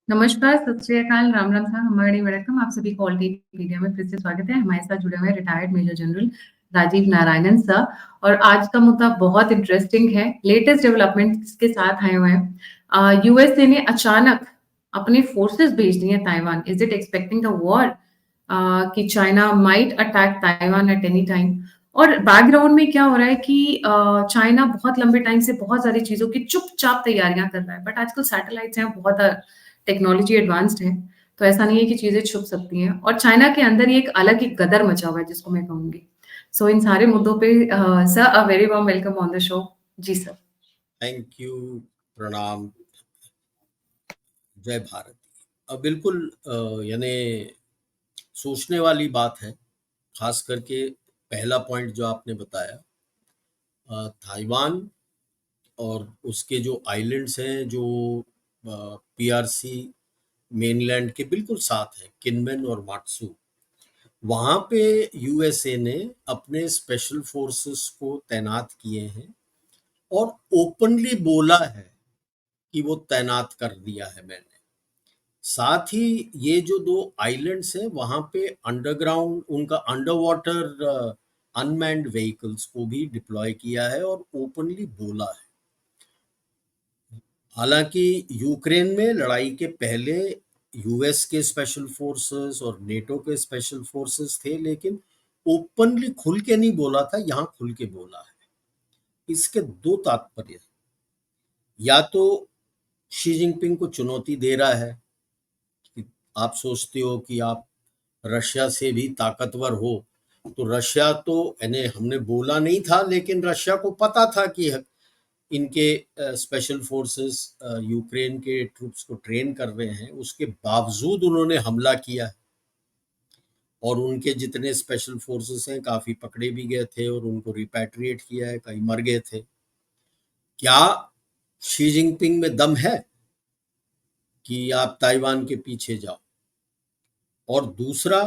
नमस्कार, सत श्री अकाल, राम राम था, हमारी वड़कम। आप सभी को ऑल मीडिया में फिर से स्वागत है। हमारे साथ जुड़े हुए retired major general Rajeev Narayanan sir. और आज का मुद्दा बहुत इंटरेस्टिंग है, लेटेस्ट डेवलपमेंट्स के साथ आए हुए हैं। यूएसए ने अचानक अपने फोर्सेस भेज दिए Taiwan. Is it expecting a war कि China might attack Taiwan at any time? और बैकग्राउंड में क्या हो रहा है कि चाइना बहुत लंबे टाइम से बहुत सारी चीजों की चुपचाप तैयारियां कर रहा है, बट आजकल सैटेलाइट्स हैं, बहुत टेक्नोलॉजी एडवांस्ड है, तो ऐसा नहीं है कि चीजें छुप सकती हैं। और चाइना के अंदर ही एक अलग ही गदर मचा हुआ है, जिसको मैं कहूंगी। सो इन सारे मुद्दों पे sir, a very warm welcome on the show. जी सर। Thank you. प्रणाम। जय भारत। बिल्कुल यानी सोचने वाली बात है। खास करके पहला पॉइंट जो आपने बताया, ताइवान और उसके जो आइलैंड्स हैं, जो पीआरसी मेनलैंड के बिल्कुल साथ है, किनमेन और मात्सू। वहाँ पे यूएसए ने अपने स्पेशल फोर्सेस को तैनात किए हैं और ओपनली बोला है कि वो तैनात कर दिया है मैंने। साथ ही ये जो दो आइलैंड्स हैं, वहाँ पे अंडरग्राउंड उनका अंडर वाटर अनमैन्ड व्हीकल्स को भी डिप्लॉय किया है और ओपनली बोला है। हालांकि यूक्रेन में लड़ाई के पहले यूएस के स्पेशल फोर्सेस और नेटो के स्पेशल फोर्सेस थे, लेकिन ओपनली खुल के नहीं बोला था। यहाँ खुल के बोला है। इसके दो तात्पर्य हैं। या तो शी जिनपिंग को चुनौती दे रहा है कि आप सोचते हो कि आप रशिया से भी ताकतवर हो, तो रशिया तो यानी हमने बोला नहीं था, लेकिन रशिया को पता था कि इनके स्पेशल फोर्सेस यूक्रेन के ट्रूप्स को ट्रेन कर रहे हैं। उसके बावजूद उन्होंने हमला किया है और उनके जितने स्पेशल फोर्सेस हैं, काफ़ी पकड़े भी गए थे और उनको रिपैट्रिएट किया है, कई मर गए थे। क्या शी जिनपिंग में दम है कि आप ताइवान के पीछे जाओ? और दूसरा,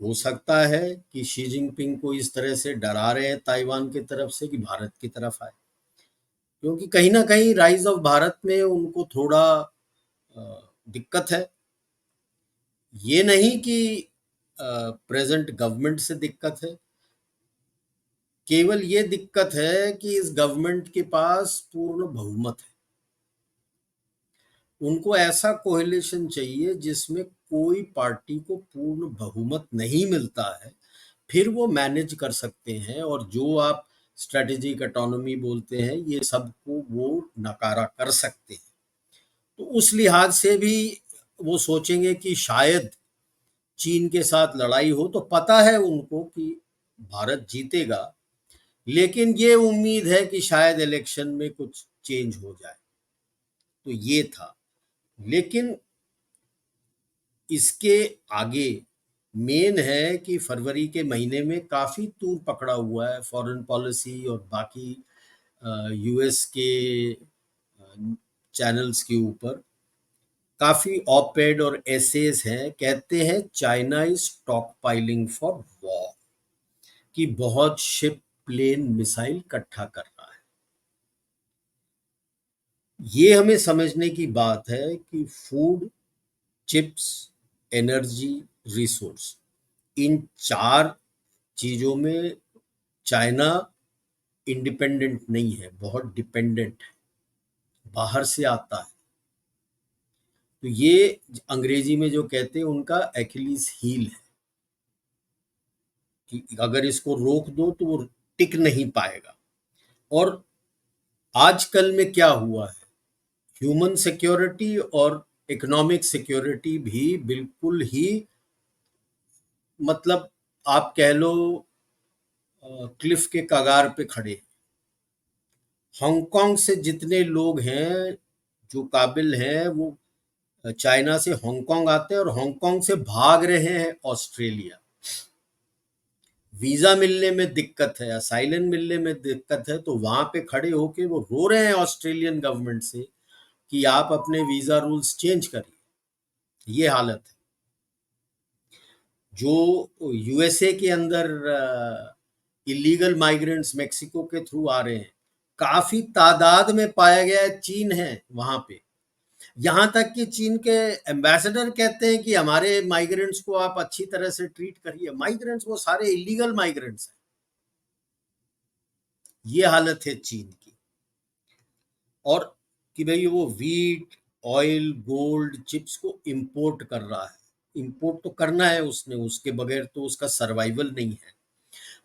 हो सकता है कि शी जिनपिंग को इस तरह से डरा रहे हैं ताइवान की तरफ से कि भारत की तरफ आए, क्योंकि कहीं ना कहीं राइज ऑफ भारत में उनको थोड़ा दिक्कत है। ये नहीं कि प्रेजेंट गवर्नमेंट से दिक्कत है, केवल ये दिक्कत है कि इस गवर्नमेंट के पास पूर्ण बहुमत है। उनको ऐसा कोalition चाहिए जिसमें कोई पार्टी को पूर्ण बहुमत नहीं मिलता है, फिर वो मैनेज कर सकते हैं। और जो आप स्ट्रेटेजिक ऑटोनॉमी बोलते हैं, ये सब को वो नकारा कर सकते हैं। तो उस लिहाज से भी वो सोचेंगे कि शायद चीन के साथ लड़ाई हो, तो पता है उनको कि भारत जीतेगा, लेकिन ये उम्मीद है कि शायद इलेक्शन में कुछ चेंज हो जाए। तो ये था। लेकिन इसके आगे मेन है कि फरवरी के महीने में काफ़ी तूल पकड़ा हुआ है फॉरेन पॉलिसी और बाकी यूएस के चैनल्स के ऊपर। काफ़ी ऑपेड और एसेज हैं, कहते हैं China is stock piling for war, कि बहुत शिप प्लेन मिसाइल इकट्ठा कर रहा है। ये हमें समझने की बात है कि फूड, चिप्स, एनर्जी, रिसोर्स, इन चार चीज़ों में चाइना इंडिपेंडेंट नहीं है, बहुत डिपेंडेंट है, बाहर से आता है। तो ये अंग्रेजी में जो कहते हैं उनका एक्यूलीज हील है, कि अगर इसको रोक दो तो वो टिक नहीं पाएगा। और आजकल में क्या हुआ है, ह्यूमन सिक्योरिटी और इकोनॉमिक सिक्योरिटी भी बिल्कुल ही, मतलब आप कह लो क्लिफ के कगार पे खड़े। हांगकांग से जितने लोग हैं जो काबिल हैं, वो चाइना से हांगकांग आते हैं और हांगकांग से भाग रहे हैं ऑस्ट्रेलिया। वीजा मिलने में दिक्कत है, असाइलम मिलने में दिक्कत है, तो वहां पे खड़े होके वो रो रहे हैं ऑस्ट्रेलियन गवर्नमेंट से कि आप अपने वीजा रूल्स चेंज करिए। ये हालत है। जो यूएसए के अंदर इलीगल माइग्रेंट्स मेक्सिको के थ्रू आ रहे हैं, काफी तादाद में पाया गया है, चीन है वहां पे। यहाँ तक कि चीन के एम्बेसडर कहते हैं कि हमारे माइग्रेंट्स को आप अच्छी तरह से ट्रीट करिए। माइग्रेंट्स वो सारे इलीगल माइग्रेंट्स हैं। ये हालत है चीन की। और कि भाई वो वीट, ऑयल, गोल्ड, चिप्स को इंपोर्ट कर रहा है। इंपोर्ट तो करना है उसने, उसके बगैर तो उसका सर्वाइवल नहीं है।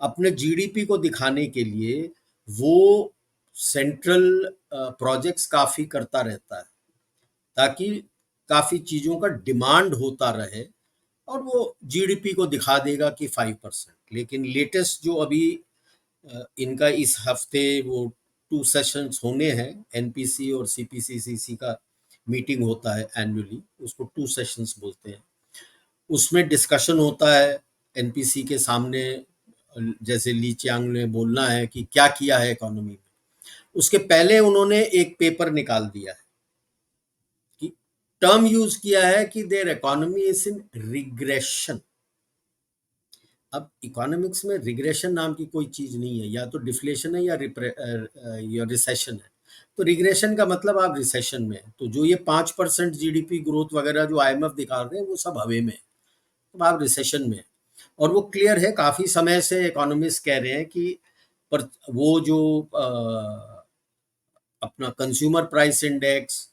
अपने जीडीपी को दिखाने के लिए वो सेंट्रल प्रोजेक्ट्स काफ़ी करता रहता है, ताकि काफ़ी चीज़ों का डिमांड होता रहे, और वो जीडीपी को दिखा देगा कि 5%। लेकिन लेटेस्ट जो अभी इनका इस हफ्ते वो 2 सेशंस होने हैं, एनपीसी और सीपीसीसीसी का मीटिंग होता है एनुअली, उसको 2 सेशंस बोलते हैं। उसमें डिस्कशन होता है एनपीसी के सामने, जैसे ली चियांग ने बोलना है कि क्या किया है इकोनॉमी में। उसके पहले उन्होंने एक पेपर निकाल दिया है कि टर्म यूज किया है कि there economy is in regression. अब इकोनॉमिक्स में रिग्रेशन नाम की कोई चीज नहीं है, या तो डिफ्लेशन है या रिसेशन है। तो रिग्रेशन का मतलब आप रिसेशन में है। तो जो ये 5% जीडीपी ग्रोथ वगैरह जो आईएमएफ दिखा रहे हैं वो सब हवे में है, तो आप रिसेशन में है। और वो क्लियर है, काफी समय से इकोनॉमिस्ट कह रहे हैं कि पर वो जो अपना कंज्यूमर प्राइस इंडेक्स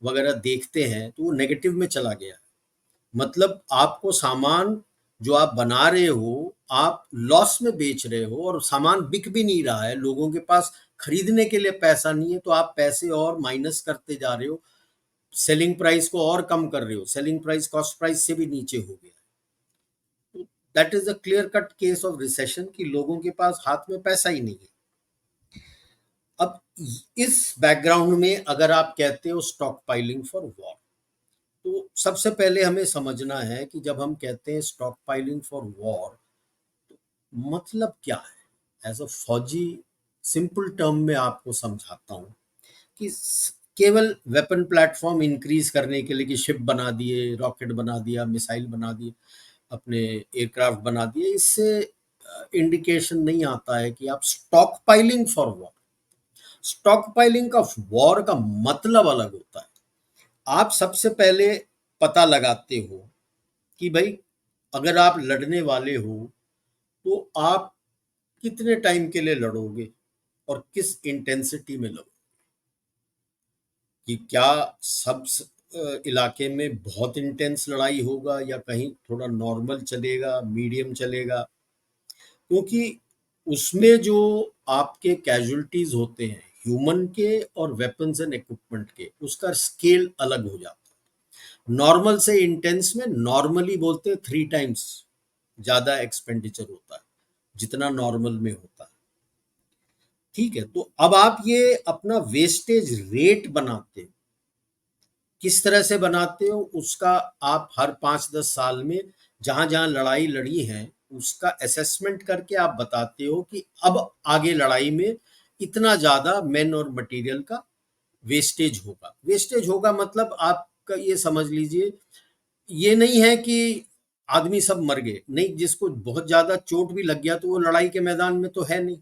वगैरह देखते हैं तो वो नेगेटिव में चला गया। मतलब आपको सामान जो आप बना रहे हो, आप लॉस में बेच रहे हो, और सामान बिक भी नहीं रहा है, लोगों के पास खरीदने के लिए पैसा नहीं है, तो आप पैसे और माइनस करते जा रहे हो, सेलिंग प्राइस को और कम कर रहे हो, सेलिंग प्राइस कॉस्ट प्राइस से भी नीचे हो गया। That is a clear cut case of recession कि लोगों के पास हाथ में पैसा ही नहीं है। अब इस बैकग्राउंड में अगर आप कहते हो स्टॉक पाइलिंग फॉर वॉर, तो सबसे पहले हमें समझना है कि जब हम कहते हैं स्टॉक पाइलिंग फॉर वॉर, मतलब क्या है। एज अ फौजी सिंपल टर्म में आपको समझाता हूँ कि केवल वेपन प्लेटफॉर्म इंक्रीज करने के लिए कि शिप बना दिए, रॉकेट बना दिया, मिसाइल बना दिए, अपने एयरक्राफ्ट बना दिए, इससे इंडिकेशन नहीं आता है कि आप stock piling for war. Stock piling का वॉर का मतलब अलग होता है। आप सबसे पहले पता लगाते हो कि भाई अगर आप लड़ने वाले हो तो आप कितने टाइम के लिए लड़ोगे और किस इंटेंसिटी में लड़ोगे। कि क्या सब इलाके में बहुत इंटेंस लड़ाई होगा, या कहीं थोड़ा नॉर्मल चलेगा, मीडियम चलेगा। क्योंकि उसमें जो आपके कैजुअलिटीज होते हैं ह्यूमन के और वेपन्स एंड इक्विपमेंट के, उसका स्केल अलग हो जाता है। नॉर्मल से इंटेंस में नॉर्मली बोलते हैं 3 टाइम्स ज्यादा एक्सपेंडिचर होता है जितना नॉर्मल में होता है। ठीक है, तो अब आप ये अपना वेस्टेज रेट बनाते हो, किस तरह से बनाते हो उसका आप हर 5-10 साल में जहां जहां लड़ाई लड़ी है उसका असेसमेंट करके आप बताते हो कि अब आगे लड़ाई में इतना ज्यादा मैन और मटेरियल का वेस्टेज होगा। वेस्टेज होगा मतलब आपका ये समझ लीजिए, ये नहीं है कि आदमी सब मर गए, नहीं, जिसको बहुत ज्यादा चोट भी लग गया तो वो लड़ाई के मैदान में तो है नहीं,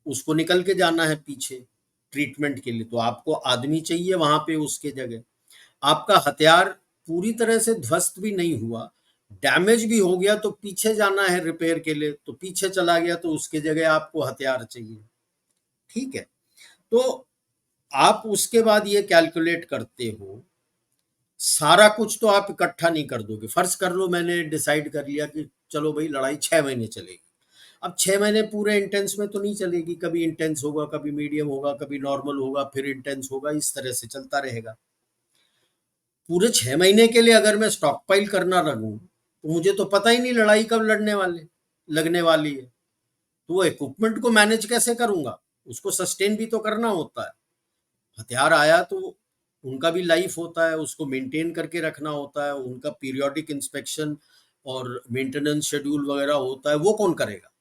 उसको निकल के जाना है पीछे ट्रीटमेंट के लिए, तो आपको आदमी चाहिए वहां पे उसके जगह। आपका हथियार पूरी तरह से ध्वस्त भी नहीं हुआ, डैमेज भी हो गया तो पीछे जाना है रिपेयर के लिए, तो पीछे चला गया तो उसके जगह आपको हथियार चाहिए। ठीक है, तो आप उसके बाद ये कैलकुलेट करते हो, सारा कुछ तो आप इकट्ठा नहीं कर दोगे। फर्ज कर लो मैंने डिसाइड कर लिया कि चलो भाई लड़ाई 6 महीने चलेगी। अब 6 महीने पूरे इंटेंस में तो नहीं चलेगी, कभी इंटेंस होगा, कभी मीडियम होगा, कभी नॉर्मल होगा, फिर इंटेंस होगा, इस तरह से चलता रहेगा। पूरे 6 महीने के लिए अगर मैं स्टॉक पाइल करना लगूं तो मुझे तो पता ही नहीं लड़ाई कब लगने वाली है, तो वो इक्विपमेंट को मैनेज कैसे करूंगा, उसको सस्टेन भी तो करना होता है। हथियार आया तो उनका भी लाइफ होता है, उसको मेंटेन करके रखना होता है, उनका पीरियोडिक इंस्पेक्शन और मेंटेनेंस शेड्यूल वगैरह होता है, वो कौन करेगा।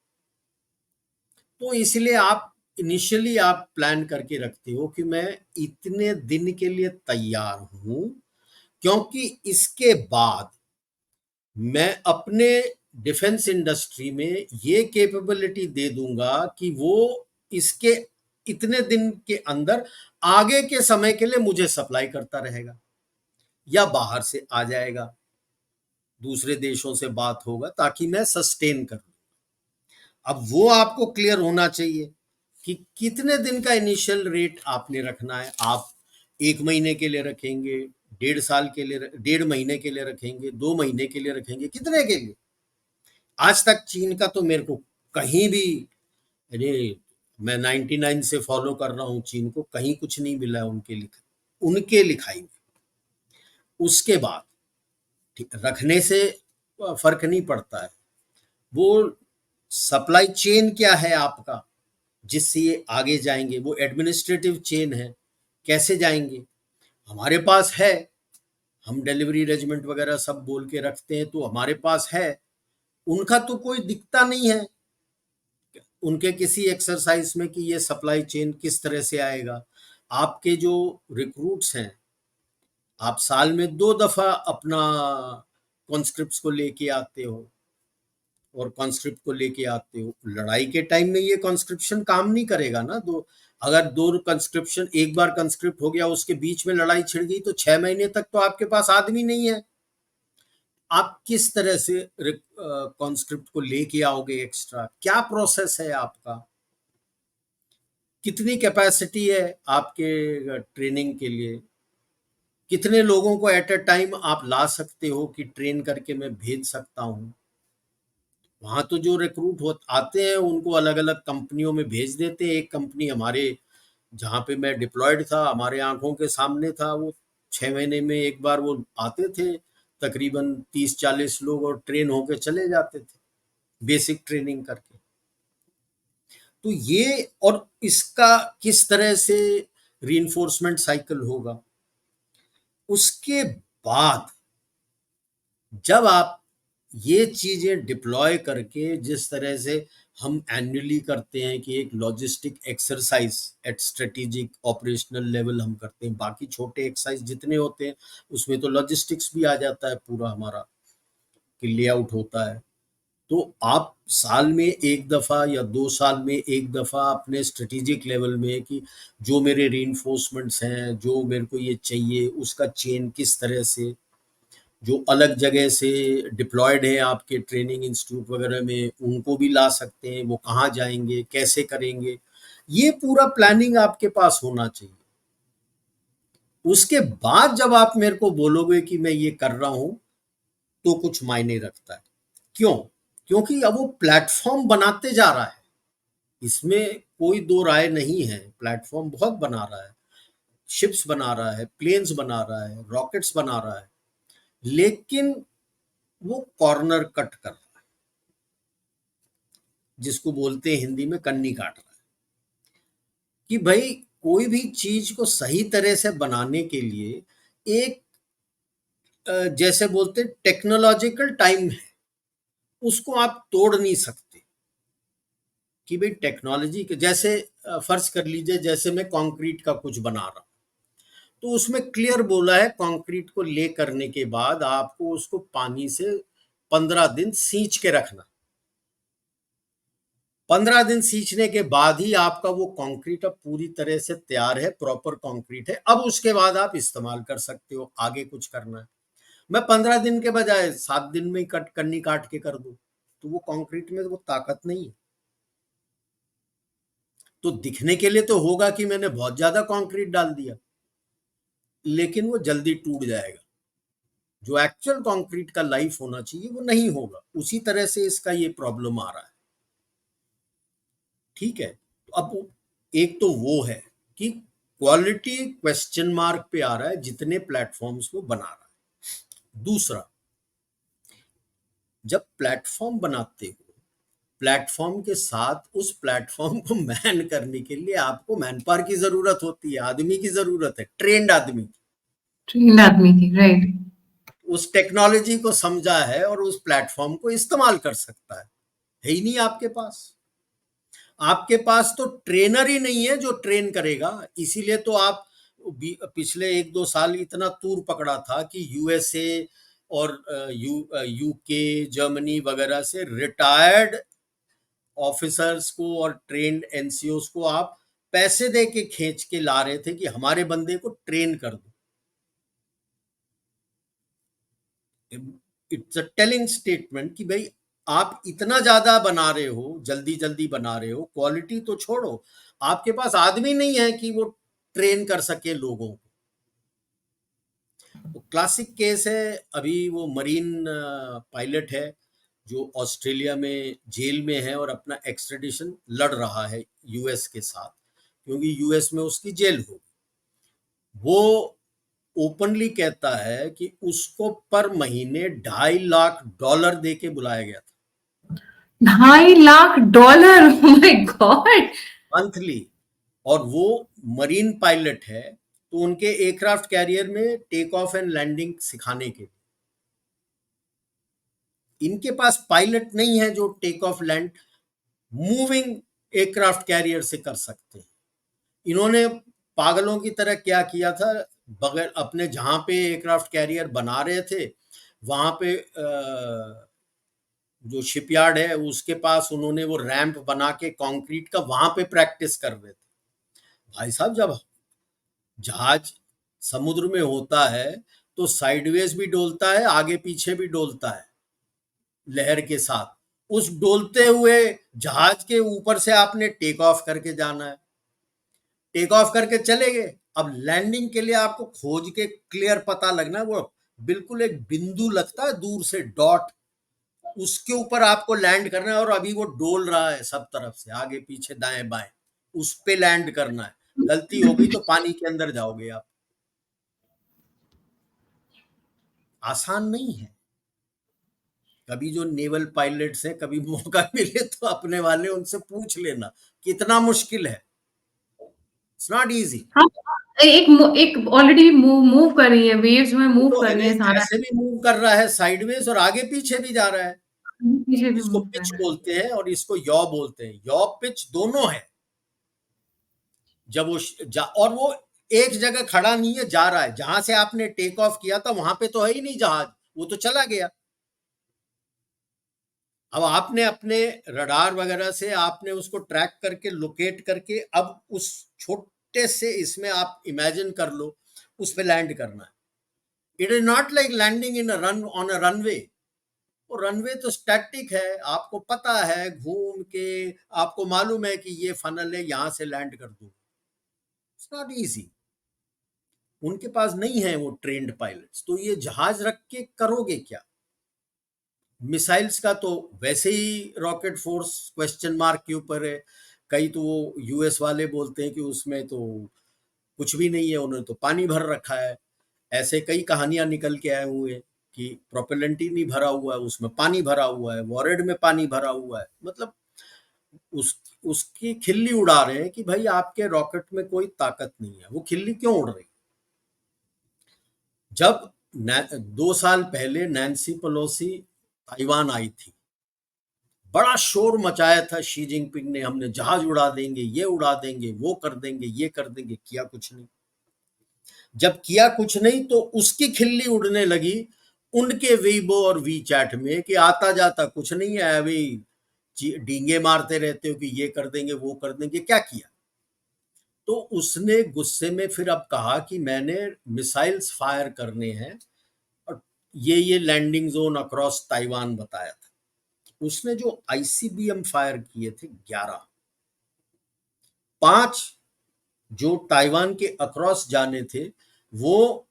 तो इसलिए आप इनिशियली आप प्लान करके रखते हो कि मैं इतने दिन के लिए तैयार हूं, क्योंकि इसके बाद मैं अपने डिफेंस इंडस्ट्री में ये कैपेबिलिटी दे दूंगा कि वो इसके इतने दिन के अंदर आगे के समय के लिए मुझे सप्लाई करता रहेगा या बाहर से आ जाएगा, दूसरे देशों से बात होगा ताकि मैं सस्टेन करूं। अब वो आपको क्लियर होना चाहिए कि कितने दिन का इनिशियल रेट आपने रखना है। आप 1 महीने के लिए रखेंगे, 1.5 साल के लिए, 1.5 महीने के लिए रखेंगे, 2 महीने के लिए रखेंगे, कितने के लिए? आज तक चीन का तो मेरे को कहीं भी, अरे मैं 99 से फॉलो कर रहा हूँ चीन को, कहीं कुछ नहीं मिला है उनके लिखाई में। उसके बाद ठीक रखने से फर्क नहीं पड़ता है, वो सप्लाई चेन क्या है आपका जिससे ये आगे जाएंगे, वो एडमिनिस्ट्रेटिव चेन है, कैसे जाएंगे? हमारे पास है, हम डिलीवरी अरेंजमेंट वगैरह सब बोल के रखते हैं, तो हमारे पास है। उनका तो कोई दिखता नहीं है उनके किसी एक्सरसाइज में कि ये सप्लाई चेन किस तरह से आएगा। आपके जो रिक्रूट्स हैं, आप साल में 2 दफा अपना कॉन्स्क्रिप्ट्स को लेके आते हो और कॉन्स्क्रिप्ट को लेके आते हो। लड़ाई के टाइम में ये कॉन्स्क्रिप्शन काम नहीं करेगा ना। अगर 2 कॉन्स्क्रिप्शन, एक बार कॉन्स्क्रिप्ट हो गया, उसके बीच में लड़ाई छिड़ गई, तो 6 महीने तक तो आपके पास आदमी नहीं है। आप किस तरह से कॉन्स्क्रिप्ट को लेके आओगे एक्स्ट्रा? क्या प्रोसेस है आपका? कितनी कैपेसिटी है आपके ट्रेनिंग के लिए? कितने लोगों को एट अ टाइम आप ला सकते हो कि ट्रेन करके मैं भेज सकता हूँ? वहाँ तो जो रिक्रूट हो आते हैं उनको अलग अलग कंपनियों में भेज देते हैं। एक कंपनी हमारे जहाँ पे मैं डिप्लॉयड था, हमारे आंखों के सामने था, वो 6 महीने में एक बार वो आते थे, तकरीबन 30-40 लोग, और ट्रेन होके चले जाते थे बेसिक ट्रेनिंग करके। तो ये, और इसका किस तरह से रीइंफोर्समेंट साइकिल होगा। उसके बाद जब आप ये चीजें डिप्लॉय करके, जिस तरह से हम एनुअली करते हैं कि एक logistic exercise at strategic operational level हम करते हैं, बाकी छोटे एक्सरसाइज जितने होते हैं उसमें तो लॉजिस्टिक्स भी आ जाता है पूरा हमारा, कि लेआउट होता है। तो आप साल में 1 दफा या 2 साल में 1 दफा अपने स्ट्रेटेजिक लेवल में कि जो मेरे रीइंफोर्समेंट्स हैं, जो मेरे को ये चाहिए, उसका चेन किस तरह से, जो अलग जगह से डिप्लॉयड हैं आपके ट्रेनिंग इंस्टीट्यूट वगैरह में, उनको भी ला सकते हैं, वो कहाँ जाएंगे, कैसे करेंगे, ये पूरा प्लानिंग आपके पास होना चाहिए। उसके बाद जब आप मेरे को बोलोगे कि मैं ये कर रहा हूं, तो कुछ मायने रखता है। क्यों? क्योंकि अब वो प्लेटफॉर्म बनाते जा रहा है, इसमें कोई दो राय नहीं है। प्लेटफॉर्म बहुत बना रहा है, शिप्स बना रहा है, प्लेन्स बना रहा है, रॉकेट्स बना रहा है, लेकिन वो कॉर्नर कट कर रहा है, जिसको बोलते हैं हिंदी में कन्नी काट रहा है। कि भाई कोई भी चीज को सही तरह से बनाने के लिए एक जैसे बोलते हैं टेक्नोलॉजिकल टाइम है, उसको आप तोड़ नहीं सकते। कि भाई टेक्नोलॉजी के जैसे फर्ज कर लीजिए, जैसे मैं कंक्रीट का कुछ बना रहा हूँ, तो उसमें क्लियर बोला है कंक्रीट को ले करने के बाद आपको उसको पानी से 15 दिन सींच के रखना। 15 दिन सींचने के बाद ही आपका वो कंक्रीट अब पूरी तरह से तैयार है, प्रॉपर कंक्रीट है। अब उसके बाद आप इस्तेमाल कर सकते हो, आगे कुछ करना है। मैं 15 दिन के बजाय 7 दिन में ही कन्नी काट के कर दूं, तो वो कंक्रीट में वो ताकत नहीं है। तो दिखने के लिए तो होगा कि मैंने बहुत ज्यादा कंक्रीट डाल दिया, लेकिन वो जल्दी टूट जाएगा। जो एक्चुअल कंक्रीट का लाइफ होना चाहिए वो नहीं होगा। उसी तरह से इसका ये प्रॉब्लम आ रहा है। ठीक है, तो अब एक तो वो है कि क्वालिटी क्वेश्चन मार्क पे आ रहा है जितने प्लेटफॉर्म्स को बना रहा है। दूसरा, जब प्लेटफॉर्म बनाते हो, प्लेटफॉर्म के साथ उस प्लेटफॉर्म को मैन करने के लिए आपको मैन पावर की जरूरत होती है, आदमी की जरूरत है, ट्रेंड आदमी की। ट्रेंड आदमी की, राइट। उस टेक्नोलॉजी को समझा है और उस प्लेटफॉर्म को इस्तेमाल कर सकता है ही नहीं आपके पास। आपके पास तो ट्रेनर ही नहीं है जो ट्रेन करेगा। इसीलिए तो आप पिछले 1-2 साल इतना तूर पकड़ा था कि यूएसए और यूके, जर्मनी वगैरह से रिटायर्ड ऑफिसर्स को और ट्रेंड एनसीओस को आप पैसे दे के खींच के ला रहे थे कि हमारे बंदे को ट्रेन कर दो। इट्स अ टेलिंग स्टेटमेंट कि भाई आप इतना ज्यादा बना रहे हो, जल्दी जल्दी बना रहे हो, क्वालिटी तो छोड़ो, आपके पास आदमी नहीं है कि वो ट्रेन कर सके लोगों को। तो क्लासिक केस है, अभी वो मरीन पायलट है जो ऑस्ट्रेलिया में जेल में है और अपना एक्सट्रेडिशन लड़ रहा है यूएस के साथ, क्योंकि यूएस में उसकी जेल हो। वो ओपनली कहता है कि उसको पर महीने $2.5 लाख दे के बुलाया गया था, $2.5 lakh, oh my God! Monthly. और वो मरीन पायलट है, तो उनके एयरक्राफ्ट कैरियर में टेक ऑफ एंड लैंडिंग सिखाने के लिए। इनके पास पायलट नहीं है जो take off land moving aircraft carrier से कर सकते हैं। इन्होंने पागलों की तरह क्या किया था, बगैर अपने जहां पे एयरक्राफ्ट कैरियर बना रहे थे वहां पे जो शिपयार्ड है उसके पास उन्होंने वो रैंप बना के कंक्रीट का वहां पे प्रैक्टिस कर रहे थे। भाई साहब, जब जहाज समुद्र में होता है तो साइडवेज भी डोलता है, आगे पीछे भी डोलता है लहर के साथ। उस डोलते हुए जहाज के ऊपर से आपने टेक ऑफ करके जाना है, टेक ऑफ करके चले गए। अब लैंडिंग के लिए आपको खोज के क्लियर पता लगना है, वो बिल्कुल एक बिंदु लगता है दूर से, डॉट, उसके ऊपर आपको लैंड करना है। और अभी वो डोल रहा है सब तरफ से, आगे पीछे दाएं बाएं, उस पे लैंड करना है। गलती हो गई तो पानी के अंदर जाओगे आप। आसान नहीं है। कभी जो नेवल पायलट्स हैं, कभी मौका मिले तो अपने वाले उनसे पूछ लेना कितना मुश्किल है। It's not easy. हाँ, एक ऑलरेडी मूव कर रही है, वेव्स में वो मूव तो कर रही है सारा, ऐसे भी मूव कर रहा है साइडवेज और आगे पीछे भी जा रहा है। पीछे भी इसको मूव कर पिच रहा है। बोलते हैं और इसको यॉ बोलते हैं। यॉ पिच दोनों है। जब वो और वो एक जगह खड़ा नहीं है, जा रहा है। जहां से आपने टेक ऑफ किया था वहां पे तो है ही नहीं जहाज, वो तो चला गया। अब आपने अपने रडार वगैरह से आपने उसको ट्रैक करके लोकेट करके अब उस छोटे से इसमें आप इमेजिन कर लो उस पे लैंड करना है। It is not like landing in run on a runway. वो रनवे तो स्टैटिक है, आपको पता है, घूम के आपको मालूम है कि ये फनल है, यहां से लैंड कर दूं। It's not easy. उनके पास नहीं है वो ट्रेंड पायलट्स, तो ये जहाज रख के करोगे क्या? मिसाइल्स का तो वैसे ही रॉकेट फोर्स क्वेश्चन मार्क के ऊपर है। कई तो वो यूएस वाले बोलते हैं कि उसमें तो कुछ भी नहीं है, उन्होंने तो पानी भर रखा है। ऐसे कई कहानियां निकल के आए हुए हैं कि प्रोपेलेंट ही नहीं भरा हुआ है, उसमें पानी भरा हुआ है, वॉरेड में पानी भरा हुआ है। मतलब उस उसकी खिल्ली उड़ा रहे हैं कि भाई आपके रॉकेट में कोई ताकत नहीं है। वो खिल्ली क्यों उड़ रही? जब 2 साल पहले नैन्सी पेलोसी ताइवान आई थी, बड़ा शोर मचाया था शी जिनपिंग ने, हमने जहाज उड़ा देंगे, ये उड़ा देंगे, वो कर देंगे, ये कर देंगे। किया कुछ नहीं। जब किया कुछ नहीं तो उसकी खिल्ली उड़ने लगी उनके वीबो और वी चैट में कि आता जाता कुछ नहीं है, अभी डींगे मारते रहते हो कि ये कर देंगे, वो कर देंगे। क्या किया? तो उसने गुस्से में फिर अब कहा कि मैंने मिसाइल्स फायर करने हैं और ये लैंडिंग जोन अक्रॉस ताइवान बताया था। उसने जो आईसीबीएम फायर किए थे 11, 5 जो ताइवान के अक्रॉस जाने थे वो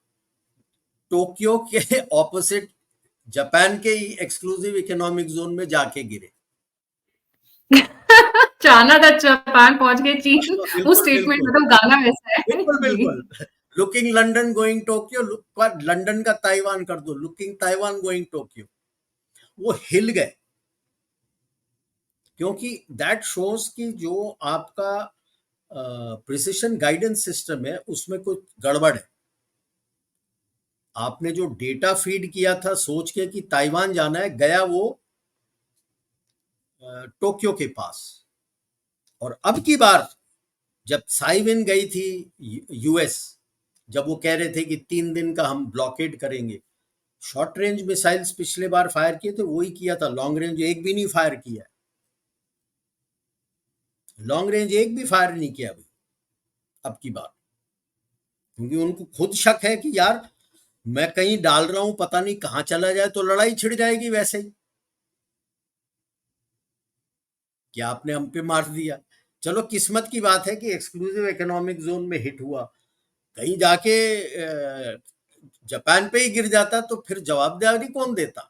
टोक्यो के ऑपोजिट जापान के एक्सक्लूसिव इकोनॉमिक जोन में जाके गिरे। चाइना का जापान पहुंच गए, चीन। उस बिल्कुल स्टेटमेंट बिल्कुल में तो गाना वैसा है बिल्कुल जी। बिल्कुल। Looking London going Tokyo, London का ताइवान कर दो, लुकिंग ताइवान गोइंग टोक्यो। वो हिल गए, क्योंकि दैट शोज कि जो आपका प्रिसिशन गाइडेंस सिस्टम है उसमें कुछ गड़बड़ है। आपने जो डेटा फीड किया था सोच के कि ताइवान जाना है, गया वो टोक्यो के पास। और अब की बार जब साइविन गई थी यूएस, जब वो कह रहे थे कि 3 दिन का हम ब्लॉकेड करेंगे, शॉर्ट रेंज मिसाइल्स पिछले बार फायर किए थे वही किया था, लॉन्ग रेंज एक भी नहीं फायर किया। लॉन्ग रेंज एक भी फायर नहीं किया अभी। अब की बार, क्योंकि उनको खुद शक है कि यार मैं कहीं डाल रहा हूं, पता नहीं कहां चला जाए तो लड़ाई छिड़ जाएगी वैसे ही, कि आपने हम पे मार दिया। चलो किस्मत की बात है कि एक्सक्लूसिव इकोनॉमिक जोन में हिट हुआ, कहीं जाके जापान पे ही गिर जाता तो फिर जवाबदारी कौन देता।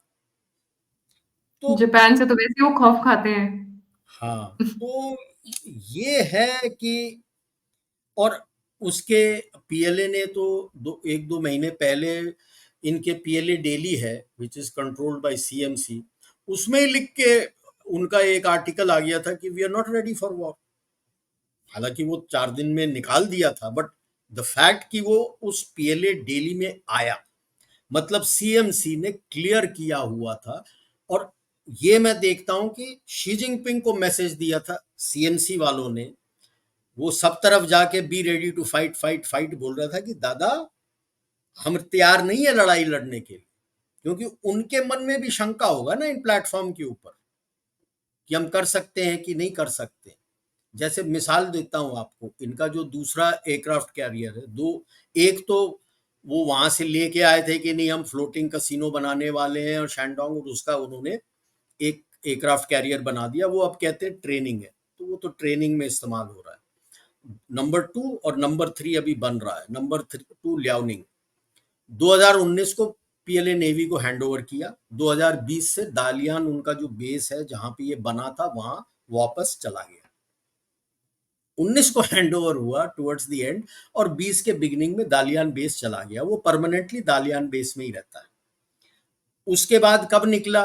तो जापान से तो वैसे वो खौफ खाते हैं। हाँ, तो ये है कि, और उसके पीएलए ने तो एक दो महीने पहले, इनके पीएलए डेली है which is controlled by CMC, उसमें ही लिख के उनका एक आर्टिकल आ गया था कि we are not ready for war. हालांकि वो 4 दिन में निकाल दिया था, बट द फैक्ट कि वो उस पीएलए डेली में आया, मतलब सीएमसी ने क्लियर किया हुआ था। और ये मैं देखता हूं कि शी जिनपिंग को मैसेज दिया था सीएमसी वालों ने, वो सब तरफ जाके be ready to fight fight fight बोल रहा था कि दादा हम तैयार नहीं है लड़ाई लड़ने के लिए, क्योंकि उनके मन में भी शंका होगा ना इन प्लेटफॉर्म के ऊपर कि हम कर सकते हैं कि नहीं कर सकते। जैसे मिसाल देता हूं आपको, इनका जो दूसरा एयरक्राफ्ट कैरियर है, दो, एक तो वो वहां से लेके आए थे कि नहीं हम फ्लोटिंग कसिनो बनाने वाले हैं और शैंडोंग, और उसका उन्होंने एक एयरक्राफ्ट कैरियर बना दिया, वो अब कहते हैं ट्रेनिंग है, तो वो तो ट्रेनिंग में इस्तेमाल हो रहा है। नंबर 2 और नंबर 3 अभी बन रहा है। नंबर 2 लियाओनिंग 2019 को पीएलए नेवी को हैंडओवर किया, 2020 से दालियान उनका जो बेस है जहां पे ये बना था वहां वापस चला गया। 19 को हैंडओवर हुआ टुवर्ड्स द एंड, और 20 के बिगिनिंग में दालियान बेस चला गया, वो परमानेंटली दालियान बेस में ही रहता है। उसके बाद कब निकला,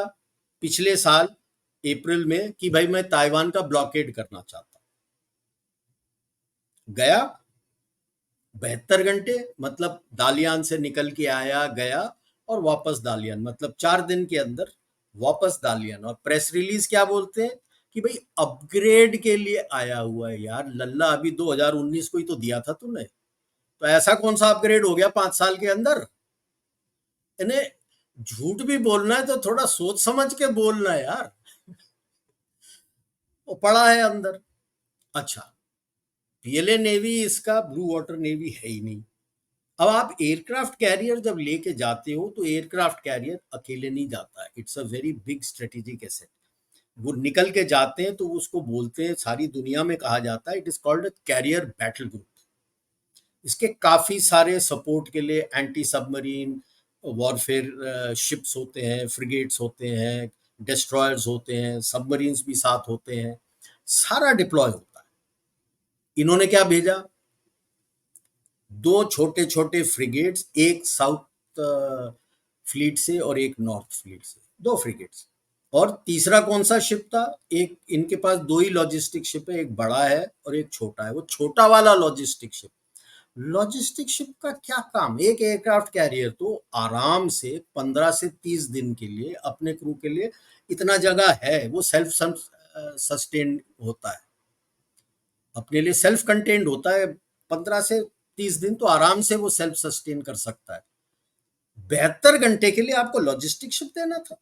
पिछले साल अप्रैल में, कि भाई मैं ताइवान का ब्लॉकेड करना चाहता हूं। गया 72 घंटे, मतलब दालियान से निकल के आया गया और वापस दालियान, मतलब 4 दिन के अंदर वापस दालियान। और प्रेस रिलीज क्या बोलते हैं कि भाई अपग्रेड के लिए आया हुआ है। यार लल्ला, अभी 2019 को ही तो दिया था तूने, तो ऐसा कौन सा अपग्रेड हो गया 5 साल के अंदर। इन्हें झूठ भी बोलना है तो थोड़ा सोच समझ के बोलना है यार, वो पड़ा है अंदर। अच्छा, पीएलए नेवी इसका ब्लू वाटर नेवी है ही नहीं। अब आप एयरक्राफ्ट कैरियर जब लेके जाते हो तो एयरक्राफ्ट कैरियर अकेले नहीं जाता है, it's a very big strategic asset. वो निकल के जाते हैं तो उसको बोलते हैं, सारी दुनिया में कहा जाता है, it is called a carrier battle group. इसके काफी सारे सपोर्ट के लिए एंटी सबमरीन वॉरफेयर शिप्स होते हैं, फ्रिगेट्स होते हैं, डिस्ट्रॉयर्स होते हैं, सबमरीन्स भी साथ होते हैं, सारा डिप्लॉय होता है। इन्होंने क्या भेजा, 2 छोटे छोटे फ्रिगेट्स, एक साउथ फ्लीट से और एक नॉर्थ फ्लीट से, 2 फ्रिगेट्स। और तीसरा कौन सा शिप था, एक इनके पास 2 ही लॉजिस्टिक शिप है, एक बड़ा है और एक छोटा है। वो छोटा वाला लॉजिस्टिक शिप, लॉजिस्टिक शिप का क्या काम, एक एयरक्राफ्ट कैरियर तो आराम से 15 से 30 दिन के लिए अपने क्रू के लिए, इतना जगह है, वो सेल्फ सस्टेन होता है, अपने लिए सेल्फ कंटेन्ड होता है। 15 से 30 दिन तो आराम से वो सेल्फ सस्टेन कर सकता है। 72 घंटे के लिए आपको लॉजिस्टिक शिप देना था।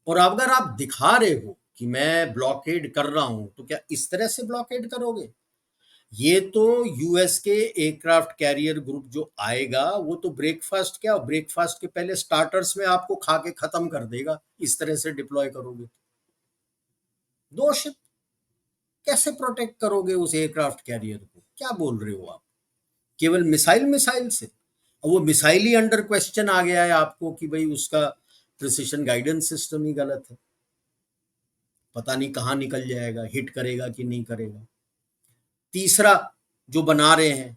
और अगर आप दिखा रहे हो कि मैं ब्लॉकेड कर रहा हूं, तो क्या इस तरह से ब्लॉकेड करोगे। ये तो यूएस के एयरक्राफ्ट कैरियर ग्रुप जो आएगा, वो तो ब्रेकफास्ट, क्या ब्रेकफास्ट के पहले स्टार्टर्स में आपको खा के खत्म कर देगा, इस तरह से डिप्लॉय करोगे। 2 शिप कैसे प्रोटेक्ट करोगे उस एयरक्राफ्ट कैरियर को, क्या बोल रहे हो आप। केवल मिसाइल मिसाइल से, और वो मिसाइल ही अंडर क्वेश्चन आ गया है आपको कि भाई उसका प्रिसिशन गाइडेंस सिस्टम ही गलत है, पता नहीं कहाँ निकल जाएगा, हिट करेगा कि नहीं करेगा। तीसरा जो बना रहे हैं,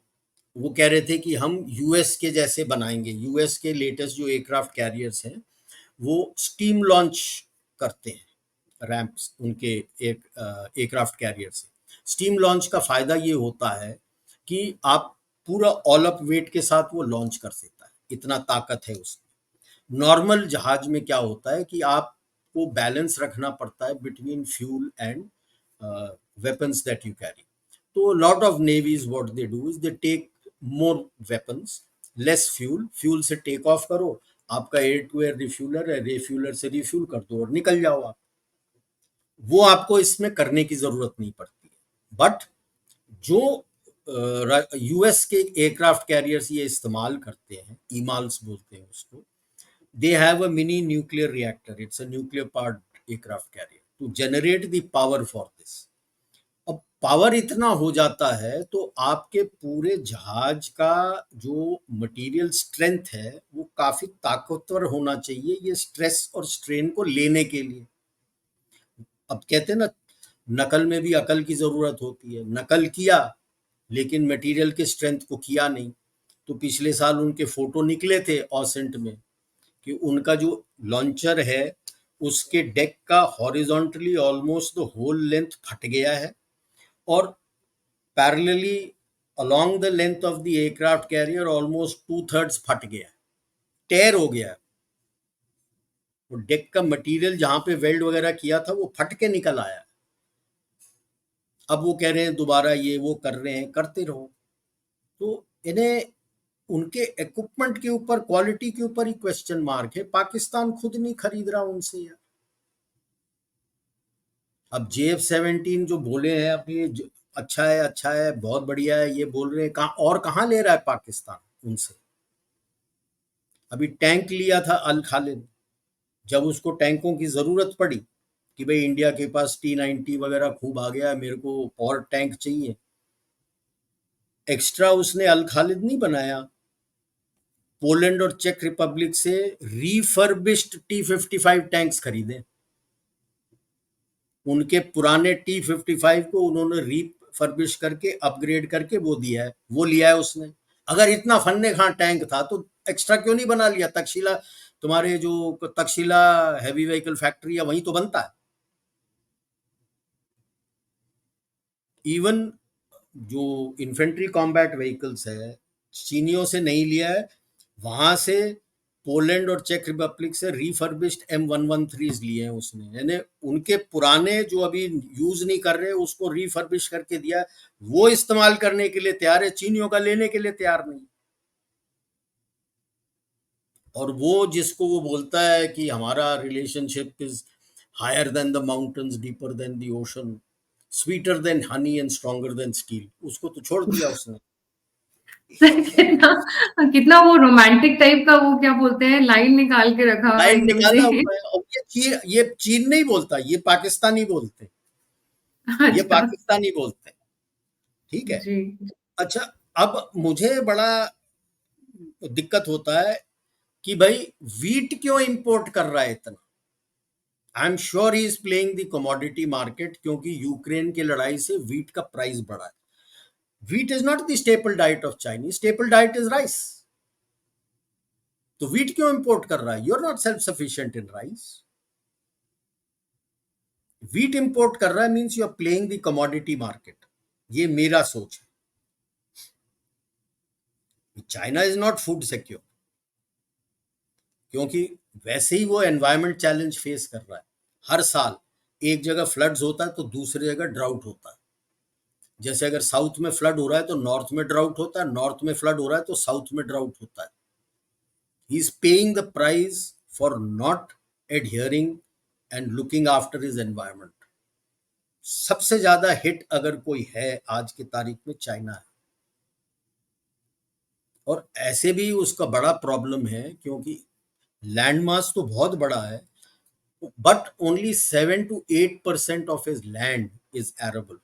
वो कह रहे थे कि हम यूएस के जैसे बनाएंगे। यूएस के लेटेस्ट जो एयरक्राफ्ट कैरियर्स हैं वो स्टीम लॉन्च करते हैं रैंप्स, उनके एक एयरक्राफ्ट कैरियर से। स्टीम लॉन्च का फायदा ये होता है कि आप पूरा ऑल अप वेट के साथ वो लॉन्च कर सकता है, इतना ताकत है उसमें। नॉर्मल जहाज में क्या होता है कि आपको बैलेंस रखना पड़ता है between fuel and weapons that you carry. तो lot of navies what they do is they take more weapons, less fuel, fuel से टेक ऑफ करो, आपका एयर टू एयर रिफ्यूलर है, रिफ्यूलर से रिफ्यूल कर दो और निकल जाओ आप। वो आपको इसमें करने की जरूरत नहीं पड़ती है। बट जो यूएस के एयरक्राफ्ट कैरियर्स ये इस्तेमाल करते हैं, ईमाल्स बोलते हैं उसको। They have a mini nuclear reactor, it's a nuclear powered aircraft carrier to generate the power for this. अब पावर इतना हो जाता है तो आपके पूरे जहाज का जो मटेरियल स्ट्रेंथ है वो काफी ताकतवर होना चाहिए ये स्ट्रेस और स्ट्रेन को लेने के लिए। अब कहते हैं ना, नकल में भी अकल की जरूरत होती है। नकल किया लेकिन मटेरियल के स्ट्रेंथ को किया नहीं। तो पिछले साल उनके फोटो निकले थे ऑसेंट में कि उनका जो लॉन्चर है उसके डेक का horizontally almost the whole length फट गया है और parallelly along the length of the aircraft carrier almost 2/3 फट गया है, टेयर हो गया है। वो डेक का मटेरियल जहां पे वेल्ड वगैरह किया था वो फट के निकल आया। अब वो कह रहे हैं दोबारा ये वो कर रहे हैं, करते रहो। तो इन्हें उनके इक्विपमेंट के ऊपर, क्वालिटी के ऊपर ही क्वेश्चन मार्क है। पाकिस्तान खुद नहीं खरीद रहा उनसे यार। अब JF-17 जो बोले हैं अब ये अच्छा है, अच्छा है, बहुत बढ़िया है, ये बोल रहे हैं, कहाँ और कहाँ ले रहा है पाकिस्तान उनसे। अभी टैंक लिया था अल खालिद, जब उसको टैंकों की जरूरत पड़ी कि भाई इंडिया के पास T-90 वगैरह खूब आ गया, मेरे को और टैंक चाहिए, एक्स्ट्रा उसने अल खालिद नहीं बनाया, पोलैंड और चेक रिपब्लिक से रिफर्बिश्ड T-55 टैंक्स खरीदे। उनके पुराने T-55 को उन्होंने रिफर्बिश करके अपग्रेड करके वो दिया है, वो लिया है उसने। अगर इतना फन्ने खां टैंक था तो एक्स्ट्रा क्यों नहीं बना लिया? तक्षशिला, तुम्हारे जो तक्षशिला हैवी व्हीकल फैक्ट्री है वहीं तो बनता है। इवन जो इन्फेंट्री कॉम्बैट व्हीकल्स है चीनियों से नहीं लिया है, वहां से पोलैंड और चेक रिपब्लिक से रिफर्बिश्ड M113 लिए हैं उसने, यानी उनके पुराने जो अभी यूज नहीं कर रहे उसको रिफर्बिश करके दिया, वो इस्तेमाल करने के लिए तैयार है, चीनियों का लेने के लिए तैयार नहीं। और वो जिसको वो बोलता है कि हमारा relationship is higher than the mountains, deeper than the ocean, sweeter than honey and stronger than steel, उसको तो छोड़ दिया उसने। कितना कितना वो रोमांटिक टाइप का, वो क्या बोलते हैं, लाइन निकाल के रखा हुआ है लाइन एकदम निकाला से। हुआ है। और ये चीन नहीं बोलता, ये पाकिस्तानी बोलते, ये अच्छा। पाकिस्तानी बोलते, ठीक है। जी। अच्छा, अब मुझे बड़ा दिक्कत होता है कि भाई वीट क्यों इंपोर्ट कर रहा है इतना। I am sure he is playing the commodity market, क्योंकि यूक्रेन की लड़ाई से वीट का प्राइस बढ़ा है। Wheat is not the staple diet of Chinese, staple diet is rice. तो वीट क्यों इंपोर्ट कर रहा है? You are not self sufficient in rice. Wheat import कर रहा है means you are playing the commodity market. ये मेरा सोच है। China is not food secure, क्योंकि वैसे ही वो एनवायरमेंट चैलेंज फेस कर रहा है। हर साल एक जगह फ्लड्स होता है तो दूसरी जगह ड्राउट होता है। जैसे अगर साउथ में फ्लड हो रहा है तो नॉर्थ में ड्राउट होता है, नॉर्थ में फ्लड हो रहा है तो साउथ में ड्राउट होता है। He is paying the price for not adhering and looking after his environment. सबसे ज्यादा हिट अगर कोई है आज की तारीख में, चाइना है। और ऐसे भी उसका बड़ा प्रॉब्लम है क्योंकि लैंड मास तो बहुत बड़ा है, but only 7 to 8% of his land is arable.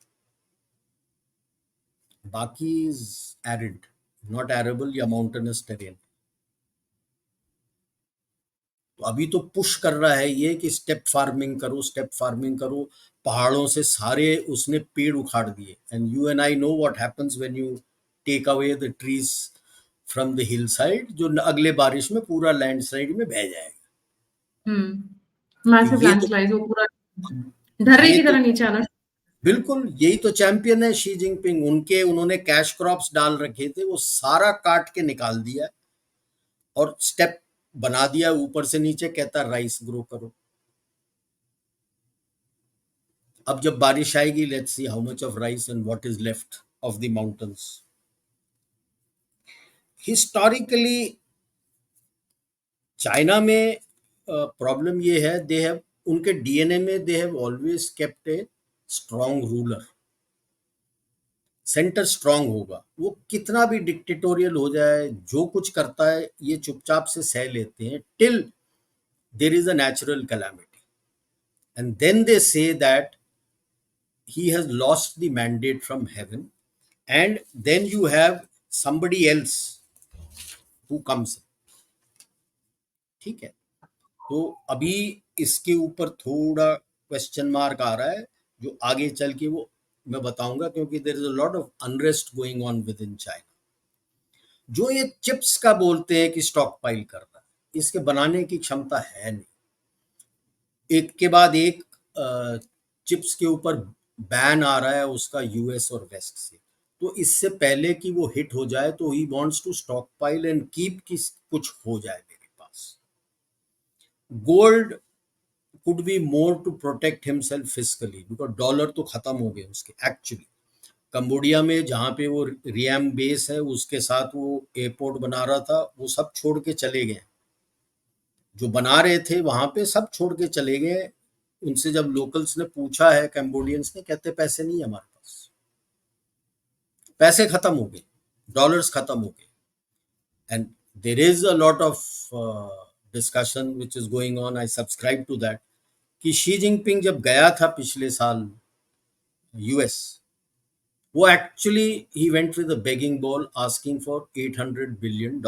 बाकी is arid, not arable या mountainous terrain. तो अभी तो पुश कर रहा है ये कि स्टेप फार्मिंग करो, स्टेप फार्मिंग करो। पहाड़ों से सारे उसने पेड़ उखाड़ दिए, and you and I know what happens when you take away the trees from the hill side, जो अगले बारिश में पूरा लैंडस्लाइड में बह जाएगा। तो मैसिव लैंडस्लाइड, वो पूरा ढर्रे ये की तो तरह नीचे आना। बिल्कुल यही तो चैंपियन है शी जिनपिंग। उन्होंने कैश क्रॉप्स डाल रखे थे, वो सारा काट के निकाल दिया और स्टेप बना दिया ऊपर से नीचे, कहता राइस ग्रो करो। अब जब बारिश आएगी, let's see how much of rice and what is left of the mountains. Historically China में प्रॉब्लम ये है, दे हैव, उनके डीएनए में they have always kept a strong ruler. Centre strong होगा, वो कितना भी डिक्टेटोरियल हो जाए, जो कुछ करता है ये चुपचाप से सह लेते हैं till there is a natural calamity, and then they say that he has lost the mandate from heaven, and then you have somebody else who comes in. ठीक है, तो अभी इसके ऊपर थोड़ा क्वेश्चन मार्क आ रहा है, जो आगे चल के वो मैं बताऊंगा, क्योंकि there is a lot of unrest going on within China. जो ये चिप्स का बोलते हैं कि स्टॉक पाइल कर रहा है, इसके बनाने की क्षमता है नहीं। एक के बाद एक चिप्स के ऊपर बैन आ रहा है उसका यूएस और वेस्ट से, तो इससे पहले कि वो हिट हो जाए तो he wants to stockpile and keep कि कुछ हो जाए मेरे पास। Gold could be more to protect himself physically, because dollar तो खत्म हो गए उसके एक्चुअली। कंबोडिया में जहाँ पे वो रियाम बेस है उसके साथ वो एयरपोर्ट बना रहा था, वो सब छोड़ के चले गए। जो बना रहे थे वहां पे सब छोड़ के चले गए। उनसे जब लोकल्स ने पूछा है, कैम्बोडियंस ने, कहते पैसे नहीं है हमारे पास, पैसे खत्म हो गए, डॉलर्स खत्म हो गए। And there is a lot of discussion which is going on, I subscribe to that, कि शी जिनपिंग जब गया था पिछले साल यूएस, वो actually he went with a begging bowl asking for $800 billion.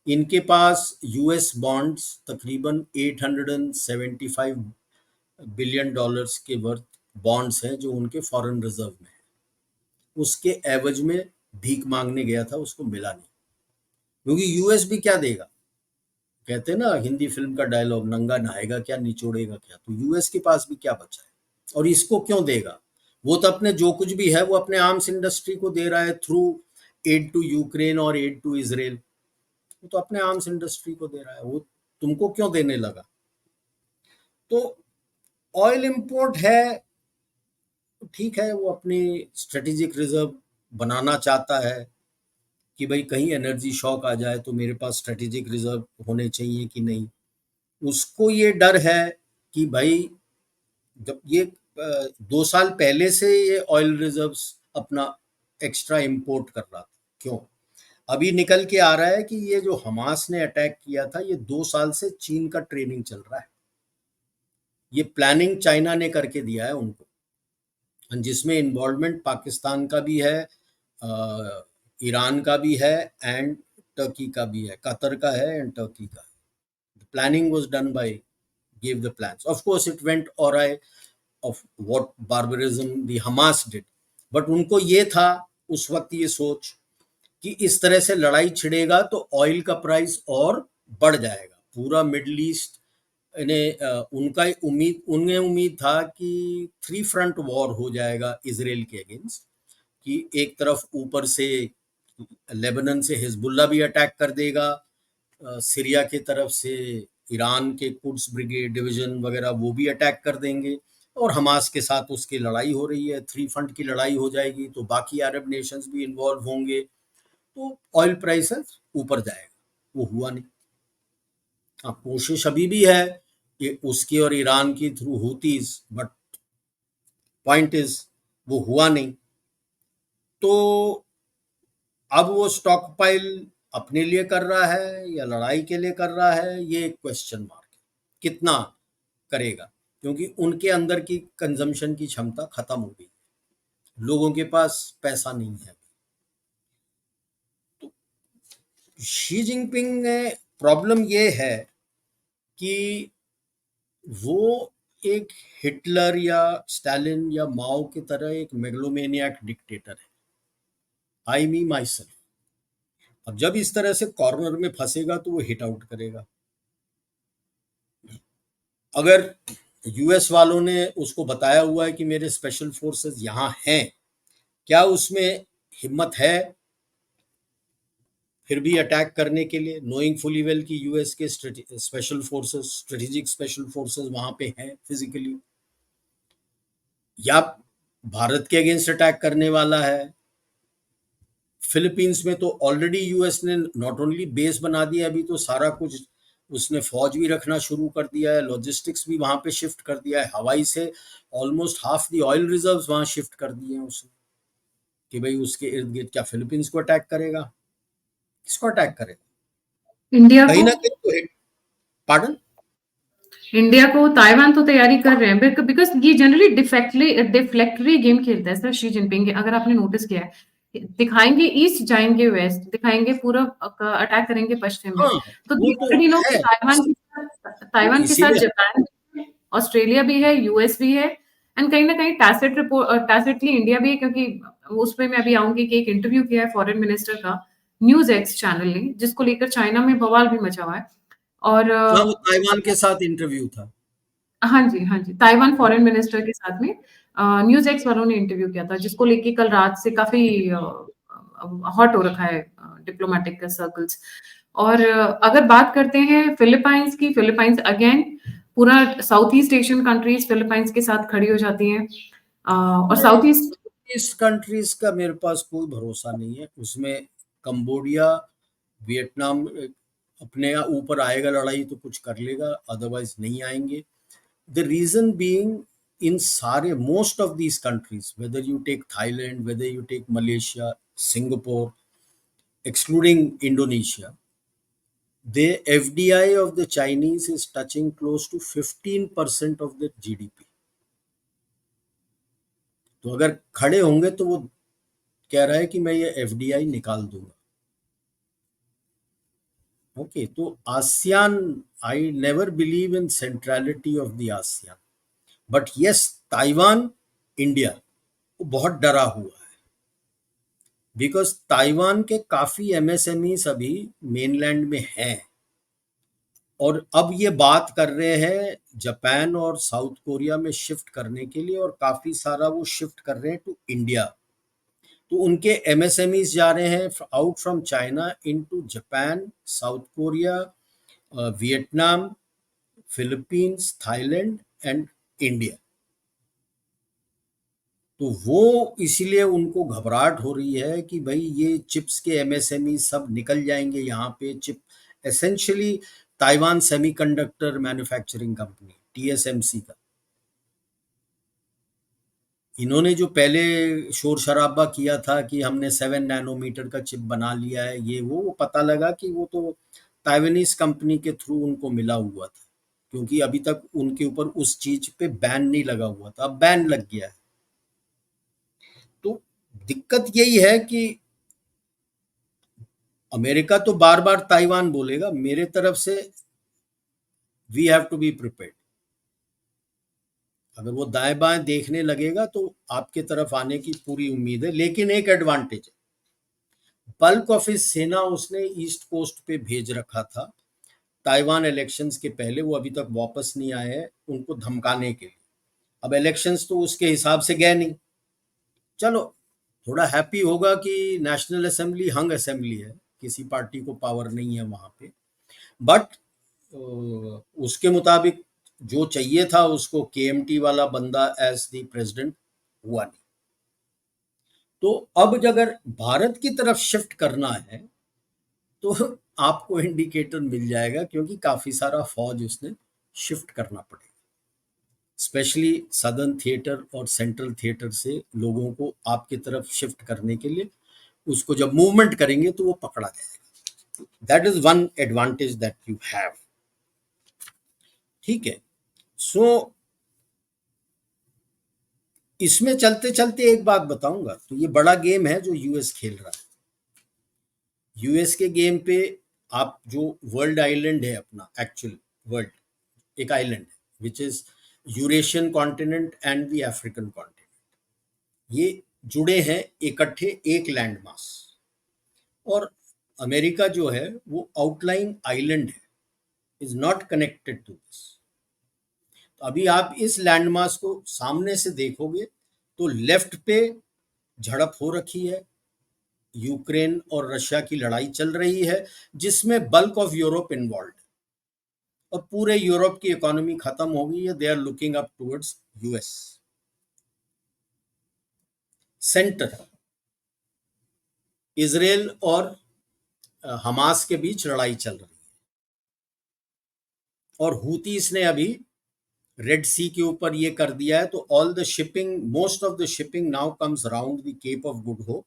इनके पास यूएस बॉन्ड्स तकरीबन $875 बिलियन के वर्थ बॉन्ड्स हैं जो उनके फॉरेन रिजर्व में है। उसके एवज में भीख मांगने गया था, उसको मिला नहीं, क्योंकि यूएस भी क्या देगा, कहते हैं ना हिंदी फिल्म का डायलॉग, नंगा नहाएगा क्या निचोड़ेगा क्या, तो यूएस के पास भी क्या बचा है, और इसको क्यों देगा। वो तो अपने जो कुछ भी है वो अपने आर्म्स इंडस्ट्री को दे रहा है थ्रू एड टू यूक्रेन और एड टू इजराइल, वो तो अपने आर्म्स इंडस्ट्री को दे रहा है, वो तुमको क्यों देने लगा। तो ऑयल इंपोर्ट है, ठीक है, वो अपनी स्ट्रेटेजिक रिजर्व बनाना चाहता है कि भाई कहीं एनर्जी शॉक आ जाए तो मेरे पास स्ट्रेटेजिक रिजर्व होने चाहिए कि नहीं। उसको ये डर है कि भाई जब ये 2 साल पहले से ये ऑयल रिजर्व्स अपना एक्स्ट्रा इंपोर्ट कर रहा था, क्यों अभी निकल के आ रहा है कि ये जो हमास ने अटैक किया था, ये 2 साल से चीन का ट्रेनिंग चल रहा है, ये प्लानिंग चाइना ने करके दिया है उनको, जिसमें इन्वॉल्वमेंट पाकिस्तान का भी है, ईरान का भी है, एंड टर्की का भी है, कतर का है एंड टर्की का है। The planning was done by, gave the plans. Of course, it went awry of what barbarism the Hamas did. But उनको ये था उस वक्त ये सोच कि इस तरह से लड़ाई छिड़ेगा तो ऑयल का प्राइस और बढ़ जाएगा पूरा मिडल ईस्ट। उनका उन्हें उम्मीद था कि 3 फ्रंट वॉर हो जाएगा इसराइल के अगेंस्ट, कि एक तरफ ऊपर से लेबनान से हिजबुल्ला भी अटैक कर देगा, सीरिया की तरफ से ईरान के कुड्स ब्रिगेड डिवीजन वगैरह वो भी अटैक कर देंगे, और हमास के साथ उसकी लड़ाई हो रही है, 3 फ्रंट की लड़ाई हो जाएगी, तो बाकी अरब नेशंस भी इन्वॉल्व होंगे, तो ऑयल प्राइसेस ऊपर जाएगा। वो हुआ नहीं। हाँ, कोशिश अभी भी है कि उसकी और ईरान की through Houthis, but point is वो हुआ नहीं। तो अब वो स्टॉक पाइल अपने लिए कर रहा है या लड़ाई के लिए कर रहा है, ये एक क्वेश्चन मार्क है, कितना करेगा, क्योंकि उनके अंदर की कंजम्पशन की क्षमता खत्म हो गई, लोगों के पास पैसा नहीं है। तो शी जिनपिंग में प्रॉब्लम ये है कि वो एक हिटलर या स्टालिन या माओ की तरह एक मेगलोमेनियक डिक्टेटर है, आई मी माई सेल्फ। अब जब इस तरह से कॉर्नर में फंसेगा तो वो हिट आउट करेगा। अगर यूएस वालों ने उसको बताया हुआ है कि मेरे स्पेशल फोर्सेस यहाँ हैं, क्या उसमें हिम्मत है फिर भी अटैक करने के लिए, नोइंग फुली वेल कि यूएस के special forces, strategic special forces वहां पे हैं फिजिकली, या भारत के अगेंस्ट अटैक करने वाला है। फिलीपींस में तो ऑलरेडी यूएस ने नॉट ओनली बेस बना दिया, अभी तो सारा कुछ उसने फौज भी रखना शुरू कर दिया है, लॉजिस्टिक्स भी वहां पे शिफ्ट कर दिया है, हवाई से almost half the oil reserves वहां शिफ्ट कर दिए हैं उसने। कि भाई उसके इर्द गिर्द क्या फिलीपींस को अटैक करेगा, किसको अटैक करेगा, इंडिया कहीं को ना कहीं तो हिट। पार्डन? इंडिया को ताइवान तो तैयारी कर रहे हैं, बिकॉज ये जनरली डिफ्लेक्टरी गेम खेलता है सर शी जिनपिंग, अगर आपने नोटिस किया है, दिखाएंगे ईस्ट जाएंगे वेस्ट, दिखाएंगे पूरब अटैक करेंगे पश्चिम में। हाँ, तो वो तो ऑलरेडी नो कि है, ताइवान के साथ इसीलिए जापान, ऑस्ट्रेलिया भी है, यूएस भी है, एंड कहीं ना कहीं टैसिट रिपोर्ट टैसिटली इंडिया भी है, क्योंकि उसमें मैं अभी आऊंगी कि एक इंटरव्यू किया है फॉरेन मिनिस्टर का न्यूज एक्स चैनल ने, जिसको लेकर चाइना में बवाल भी मचा हुआ है। और हाँ, वो ताइवान के साथ इंटरव्यू था। हाँ जी, हाँ जी, ताइवान फॉरेन मिनिस्टर के साथ में न्यूज़ एक्स वालों ने इंटरव्यू किया था, जिसको लेके कल रात से काफ़ी हॉट हो रखा है डिप्लोमैटिक सर्कल्स। और अगर बात करते हैं फिलीपाइंस की, फिलीपाइंस अगेन पूरा south east Asian countries Philippines के साथ खड़ी हो जाती हैं। और नहीं, साउथ ईस्ट इस कंट्रीज का मेरे पास कोई भरोसा नहीं है, उसमें कंबोडिया, वियतनाम अपने ऊपर आएगा लड़ाई तो कुछ कर लेगा, अदरवाइज नहीं आएंगे। द रीजन बीइंग, इन सारे most of these countries, whether you take Thailand, whether you take Malaysia, Singapore, excluding Indonesia, the FDI of the Chinese is touching close to 15% of the GDP. तो अगर खड़े होंगे तो वो कह रहा है कि मैं ये एफडीआई निकाल दूंगा। ओके, तो ASEAN, I never believe in centrality of the ASEAN, but yes, Taiwan, India वो बहुत डरा हुआ है, बिकॉज ताइवान के काफी एमएसएमईस अभी मेनलैंड में हैं, और अब ये बात कर रहे हैं जापान और साउथ कोरिया में शिफ्ट करने के लिए, और काफी सारा वो शिफ्ट कर रहे हैं टू इंडिया। तो उनके एमएसएमईज जा रहे हैं out from China into Japan, south Korea, Vietnam, Philippines, Thailand and India. तो वो इसीलिए उनको घबराहट हो रही है कि भाई ये चिप्स के एमएसएमई सब निकल जाएंगे यहाँ पे। Chip essentially Taiwan semiconductor manufacturing company TSMC का, इन्होंने जो पहले शोर शराबा किया था कि हमने 7 नैनोमीटर का चिप बना लिया है, ये वो पता लगा कि वो तो ताइवानीज कंपनी के थ्रू उनको मिला हुआ था, क्योंकि अभी तक उनके ऊपर उस चीज पे बैन नहीं लगा हुआ था, अब बैन लग गया है। तो दिक्कत यही है कि अमेरिका तो बार बार ताइवान बोलेगा, मेरे तरफ से we have to be prepared. अगर वो दाएं बाएं देखने लगेगा तो आपके तरफ आने की पूरी उम्मीद है, लेकिन एक एडवांटेज है, बल्क ऑफ हिज सेना उसने ईस्ट कोस्ट पे भेज रखा था ताइवान इलेक्शंस के पहले, वो अभी तक वापस नहीं आए हैं उनको धमकाने के लिए। अब इलेक्शंस तो उसके हिसाब से गए नहीं, चलो थोड़ा हैप्पी होगा कि नेशनल असेंबली हंग असेंबली है, किसी पार्टी को पावर नहीं है वहां पे, बट उसके मुताबिक जो चाहिए था उसको केएमटी वाला बंदा एज द प्रेसिडेंट हुआ नहीं। तो अब अगर भारत की तरफ शिफ्ट करना है तो आपको इंडिकेटर मिल जाएगा, क्योंकि काफी सारा फौज उसने शिफ्ट करना पड़ेगा, स्पेशली सदर्न थिएटर और सेंट्रल थिएटर से लोगों को आपकी तरफ शिफ्ट करने के लिए। उसको जब मूवमेंट करेंगे तो वो पकड़ा जाएगा। That is one advantage that you have. ठीक है, सो इसमें चलते चलते एक बात बताऊंगा, तो ये बड़ा गेम है जो यूएस खेल रहा है। यूएस के गेम पे आप जो वर्ल्ड आइलैंड है अपना, एक्चुअल वर्ल्ड एक आइलैंड है which is Eurasian continent and the African continent, ये जुड़े हैं इकट्ठे एक लैंड मास। और अमेरिका जो है वो आउटलाइन आइलैंड है, is not connected to this. तो अभी आप इस लैंडमास को सामने से देखोगे तो लेफ्ट पे झड़प हो रखी है, यूक्रेन और रशिया की लड़ाई चल रही है, जिसमें बल्क ऑफ यूरोप इन्वॉल्व, और पूरे यूरोप की इकोनॉमी खत्म हो गई है, they are looking up towards US. Centre Israel और हमास के बीच लड़ाई चल रही है, और हूतीस ने अभी रेड सी के ऊपर ये कर दिया है, तो all the shipping, most of the shipping now comes around the Cape of Good Hope,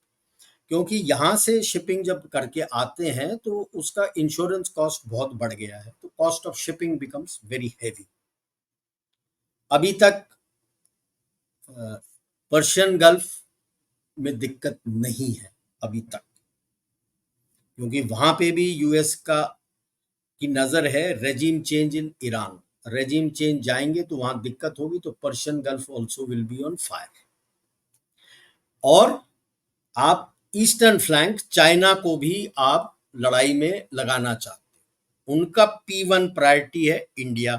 क्योंकि यहाँ से शिपिंग जब करके आते हैं तो उसका इंश्योरेंस कॉस्ट बहुत बढ़ गया है, तो cost of shipping becomes very heavy. अभी तक पर्शियन गल्फ में दिक्कत नहीं है अभी तक, क्योंकि वहां पे भी यूएस का की नजर है। Regime change in Iran, regime change जाएंगे तो वहां दिक्कत होगी, तो Persian gulf also will be on fire. और आप ईस्टर्न फ्लैंक चाइना को भी आप लड़ाई में लगाना चाहते, उनका P1 प्रायोरिटी है इंडिया,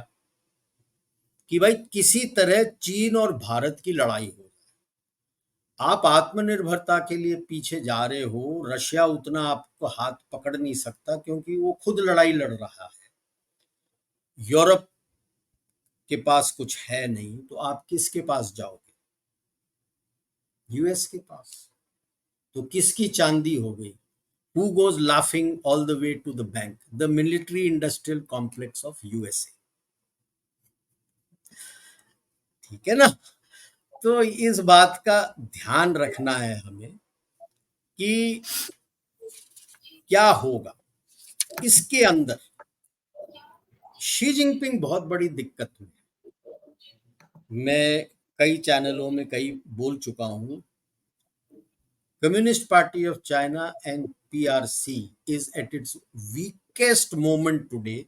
कि भाई किसी तरह चीन और भारत की लड़ाई हो। आप आत्मनिर्भरता के लिए पीछे जा रहे हो, रशिया उतना आपको हाथ पकड़ नहीं सकता क्योंकि वो खुद लड़ाई लड़ रहा है। यूरोप के पास कुछ है नहीं, तो आप किसके पास जाओगे? यूएस के पास। तो किसकी चांदी हो गई? Who goes laughing all the way to the bank? The military industrial complex of USA. ठीक है ना? तो इस बात का ध्यान रखना है हमें कि क्या होगा इसके अंदर। शी जिनपिंग बहुत बड़ी दिक्कत में, मैं कई चैनलों में कई बोल चुका हूं, communist Party of China and PRC is at its weakest moment today,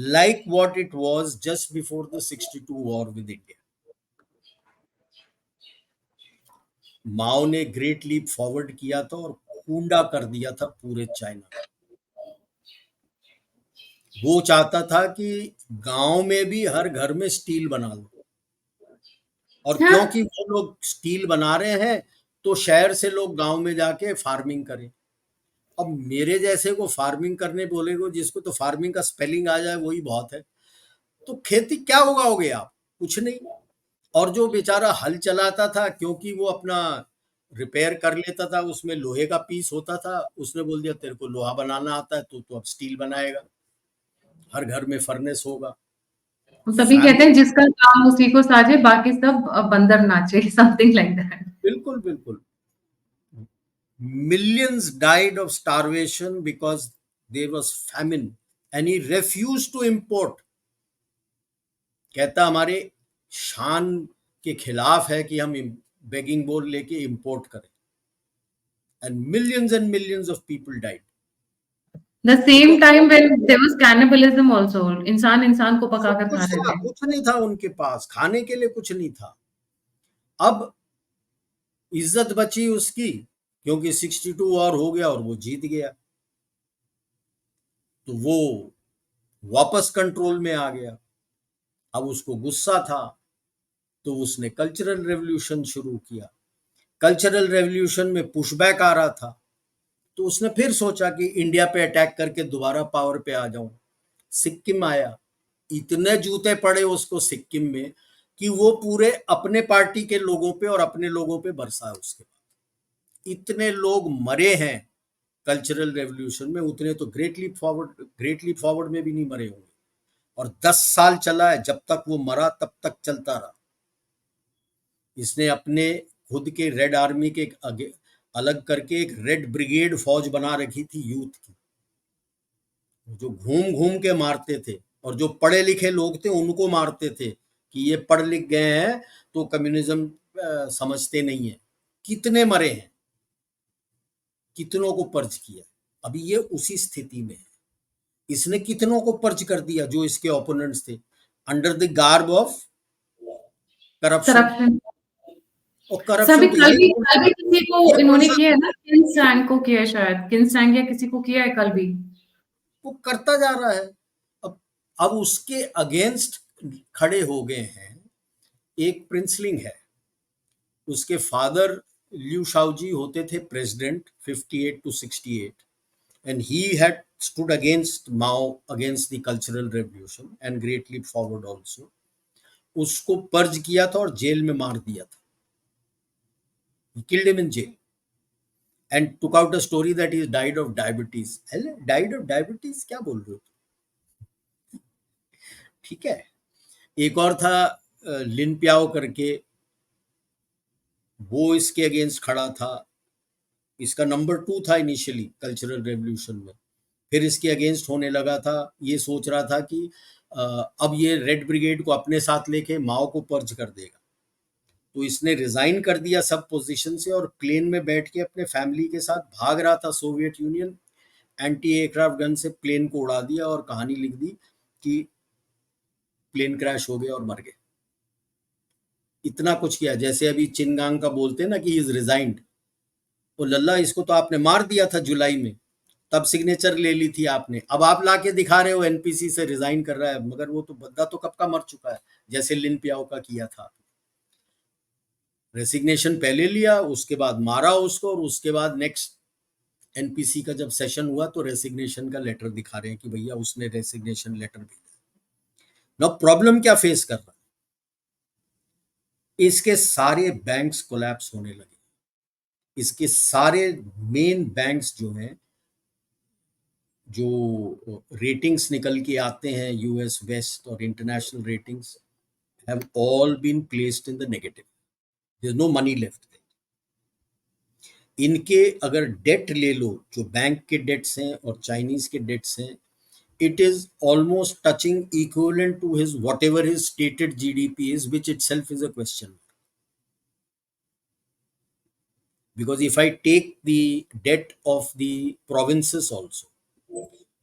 like what it was just before the 62 war with India. माओ ने ग्रेट लीप फॉरवर्ड किया था और कूंडा कर दिया था पूरे चाइना। वो चाहता था कि गांव में भी हर घर में स्टील बना लो, और हाँ, क्योंकि वो लोग स्टील बना रहे हैं तो शहर से लोग गांव में जाके फार्मिंग करें। अब मेरे जैसे को फार्मिंग करने बोलेगो, जिसको तो फार्मिंग का स्पेलिंग आ जाए वही बहुत है, तो खेती क्या उगाओगे आप? कुछ नहीं। और जो बेचारा हल चलाता था, क्योंकि वो अपना रिपेयर कर लेता था, उसमें लोहे का पीस होता था, उसने बोल दिया तेरे को लोहा बनाना आता है तो अब स्टील बनाएगा, हर घर में फर्नेस होगा। वो तभी कहते फैमिली, हैं जिसका काम उसी को साजे, बाकी सब बंदर नाचे, समथिंग लाइक दैट। बिल्कुल बिल्कुल। Millions died of starvation because there was famine, and he refused to import. कहता हमारे शान के खिलाफ है कि हम बेगिंग बोल लेके इंपोर्ट करें, and millions of people died. The same Because time when there was cannibalism also, इंसान इंसान को सब पकाकर खा कुछ रहे था, थे। कुछ नहीं था उनके पास, खाने के लिए कुछ नहीं था। अब इज्जत बची उसकी, क्योंकि 62 वॉर हो गया और वो जीत गया, तो वो वापस कंट्रोल में आ गया। अब उसको गुस्सा था, तो उसने कल्चरल रेवोल्यूशन शुरू किया। कल्चरल रेवोल्यूशन में पुशबैक आ रहा था, तो उसने फिर सोचा कि इंडिया पे अटैक करके दोबारा पावर पे आ जाऊं। सिक्किम आया, इतने जूते पड़े उसको सिक्किम में कि वो पूरे अपने पार्टी के लोगों पे और अपने लोगों पे बरसा। उसके बाद इतने लोग मरे हैं कल्चरल रेवोल्यूशन में, उतने तो ग्रेट लीप फॉरवर्ड में भी नहीं मरे होंगे। और 10 साल चला है, जब तक वो मरा तब तक चलता रहा। इसने अपने खुद के रेड आर्मी के अलग करके एक रेड ब्रिगेड फौज बना रखी थी यूथ की, जो घूम घूम के मारते थे, और जो पढ़े लिखे लोग थे उनको मारते थे कि ये पढ़ लिख गए हैं तो कम्युनिज्म समझते नहीं है। कितने मरे हैं, कितनों को पर्ज किया। अभी ये उसी स्थिति में है। इसने कितनों को पर्ज कर दिया जो इसके ओपोनेंट्स थे, under the garb of corruption. Corruption. और सभी करप्शन तो कल भी किसी को ये कौन इन्होंने सा, किया है ना, किंगसैंग को किया है, शायद किंगसैंग या किसी को किया है कल भी। वो करता जा रहा है। अब अब उसके अगेंस्ट खड़े हो गए हैं। एक प्रिंसलिंग है, उसके फादर ल्यू शाओजी होते थे president 58 to 68, and he had stood against Mao, against the cultural revolution and great leap forward also. उसको पर्ज किया था और जेल में मार दिया था। He killed him in jail and took out a story that he died of diabetes. died of diabetes क्या बोल रहे हो? ठीक है। एक और था लिन प्याओ करके, वो इसके अगेंस्ट खड़ा था। इसका नंबर 2 था इनिशियली कल्चरल रेवोल्यूशन में, फिर इसके अगेंस्ट होने लगा था। ये सोच रहा था कि अब ये रेड ब्रिगेड को अपने साथ लेके माओ को पर्ज कर देगा, तो इसने रिजाइन कर दिया सब पोजीशन से और प्लेन में बैठ के अपने फैमिली के साथ भाग रहा था Soviet union. Anti aircraft gun से प्लेन को उड़ा दिया और कहानी लिख दी कि प्लेन क्रैश हो गया और मर गए। इतना कुछ किया, जैसे अभी चिनगांग का बोलते हैं ना कि इज रिजाइंड, वो लल्ला इसको तो आपने मार दिया था जुलाई में, तब सिग्नेचर ले ली थी आपने, अब आप लाके दिखा रहे हो एनपीसी से रिजाइन कर रहा है, मगर वो तो बंदा तो कब का मर चुका है, जैसे लिन पियाओ का किया था। रेसिग्नेशन पहले लिया, उसके बाद मारा उसको, और उसके बाद नेक्स्ट एनपीसी का जब सेशन हुआ तो रेसिग्नेशन का लेटर दिखा रहे हैं कि भैया उसने रेसिग्नेशन लेटर भेजा। ना प्रॉब्लम क्या फेस कर रहा है, इसके सारे बैंक्स कोलैप्स होने लगे। इसके सारे मेन बैंक्स जो हैं, जो रेटिंग्स निकल के आते हैं यूएस वेस्ट और international ratings, have all been placed in the negative. There is no money left. इनके अगर डेट ले लो, जो बैंक के डेट्स हैं और चाइनीज के डेट्स हैं, it is almost touching equivalent to his whatever his stated GDP is, which itself is a question. Because if I take the debt of the provinces also,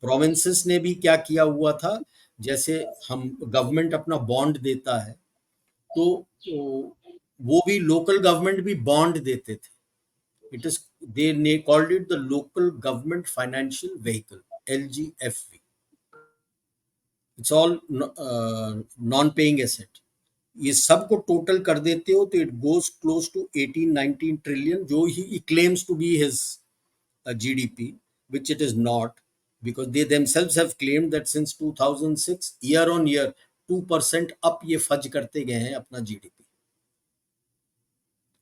provinces ने भी क्या किया हुआ था, जैसे हम गवर्नमेंट अपना बॉन्ड देता है, तो वो भी लोकल गवर्नमेंट भी बॉन्ड देते थे। It is, they called it the local government financial vehicle, LGFV. It's all non-paying asset. ये सब को टोटल कर देते हो तो it goes close to 18-19 trillion, जो he claims to be his GDP, which it is not, because they themselves have claimed that since 2006 year on year 2% up ये fudge करते गए हैं अपना GDP।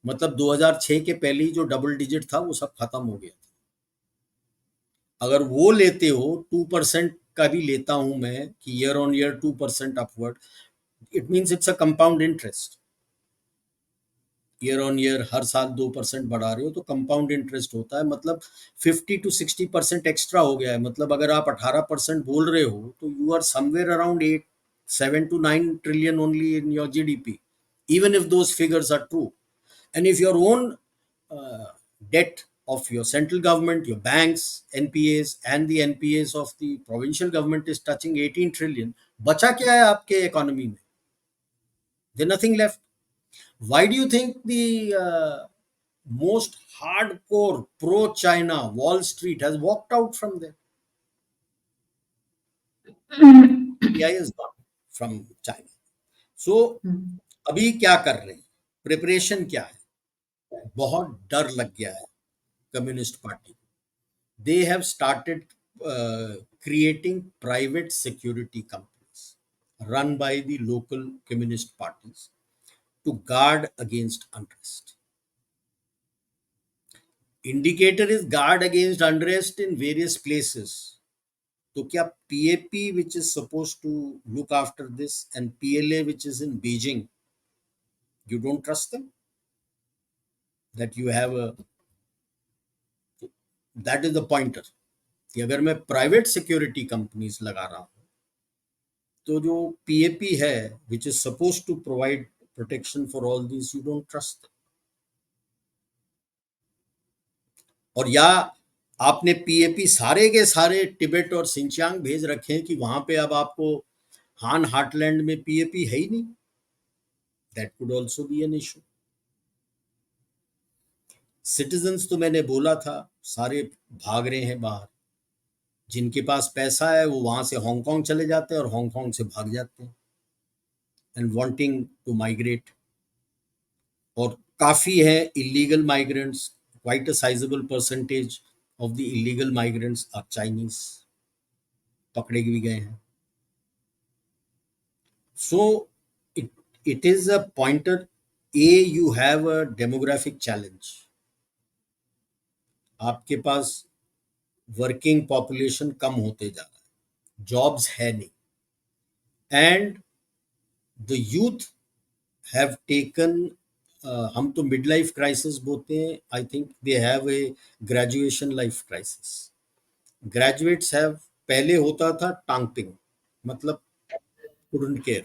मतलब 2006 के पहले ही जो डबल डिजिट था वो सब खत्म हो गया था। अगर वो लेते हो 2% का भी लेता हूं मैं कि year on year 2% upward, it means it's a compound interest. Year on year हर साल 2% बढ़ा रहे हो तो कंपाउंड इंटरेस्ट होता है, मतलब 50 to 60% एक्स्ट्रा हो गया है। मतलब अगर आप 18% बोल रहे हो तो you are somewhere around 7 to 9 trillion only in your GDP, even if those figures are true. And if your own debt of your central government, your banks, NPAs and the NPAs of the provincial government is touching 18 trillion, बचा क्या है आपके economy में? There's nothing left. Why do you think the most hardcore pro-China Wall Street has walked out from there? FDI is gone from China. So अभी क्या कर रहे हैं, प्रिपरेशन क्या है? बहुत डर लग गया है कम्युनिस्ट पार्टी को। They have started creating private security companies run by the local communist parties to guard against unrest. Indicator is guard against unrest in various places. तो क्या PAP, which is supposed to look after this, and PLA, which is in Beijing, you don't trust them? That you have a, that is the pointer कि अगर मैं private security companies लगा रहा हूँ तो जो PAP है, which is supposed to provide protection for all these, you don't trust them. और या आपने PAP सारे के सारे तिब्बत और सिंचियांग भेज रखे हैं कि वहां पे अब आपको हान हार्टलैंड में PAP है ही नहीं। That could also be an issue. Citizens तो मैंने बोला था सारे भाग रहे हैं बाहर, जिनके पास पैसा है वो वहां से हांगकांग चले जाते हैं और हांगकांग से भाग जाते हैं एंड वांटिंग टू माइग्रेट। और काफी है illegal migrants, quite a sizeable percentage of the illegal migrants are Chinese, पकड़े भी गए हैं। सो it is a pointer. You have a demographic challenge. आपके पास वर्किंग पॉपुलेशन कम होते जा रहा है, जॉब्स है नहीं, and the youth have taken, हम तो मिड लाइफ क्राइसिस बोलते हैं, I think they have a graduation life crisis. Graduates have, पहले होता था टांगपिंग, मतलब कुडंट केयर.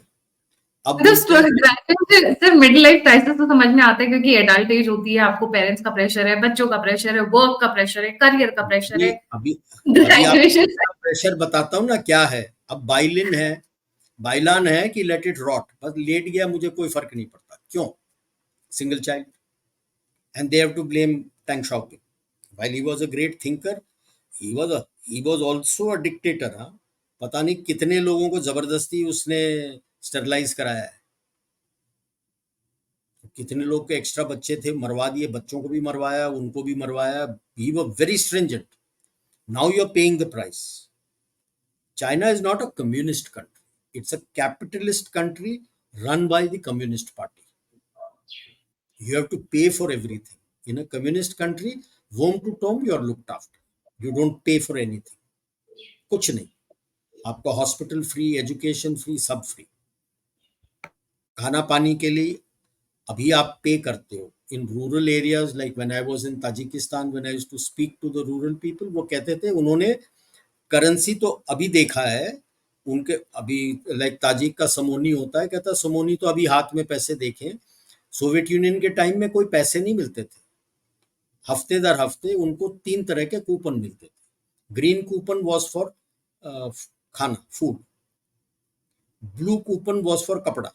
अब बोलते हैं कि ग्रेजुएट सिर्फ मिडिल लाइफ क्राइसिस तो समझ में आता है क्योंकि एडल्ट एज होती है, आपको पेरेंट्स का प्रेशर है, बच्चों का प्रेशर है, वर्क का प्रेशर है, करियर का प्रेशर अभी है, अभी अभी ग्रेजुएशन. आपको प्रेशर बताता हूँ ना क्या है. अब बाइलिन है, बाइलान है कि लेट इट रॉट, बस लेट गया मुझे कोई फर्क नहीं पड़ता. क्यों? Single child. And they have to blame Deng Xiaoping. While he was a great thinker, he was also a dictator. हाँ, पता नहीं कितने लोगों को जबरदस्ती उसने स्टरलाइज कराया है, कितने लोग के एक्स्ट्रा बच्चे थे मरवा दिए, बच्चों को भी मरवाया, उनको भी मरवाया. ही was very stringent. Now you are paying the price. China is not a communist country. It's a capitalist country run by the Communist Party. You have to pay for everything. In a communist country, home to tomb, you are looked after. You don't pay for anything. कुछ नहीं. आपका hospital free, education free, सब फ्री. खाना पानी के लिए अभी आप पे करते हो. In rural areas, like when I was in Tajikistan, when I used to speak to the rural people, वो कहते थे उन्होंने करेंसी तो अभी देखा है उनके, अभी लाइक ताजिक का समोनी होता है, कहता समोनी तो अभी हाथ में पैसे देखें. सोवियत यूनियन के टाइम में कोई पैसे नहीं मिलते थे. हफ्ते दर हफ्ते उनको 3 तरह के कूपन मिलते थे. ग्रीन कूपन वॉज फॉर खाना, food. Blue coupon was for कपड़ा.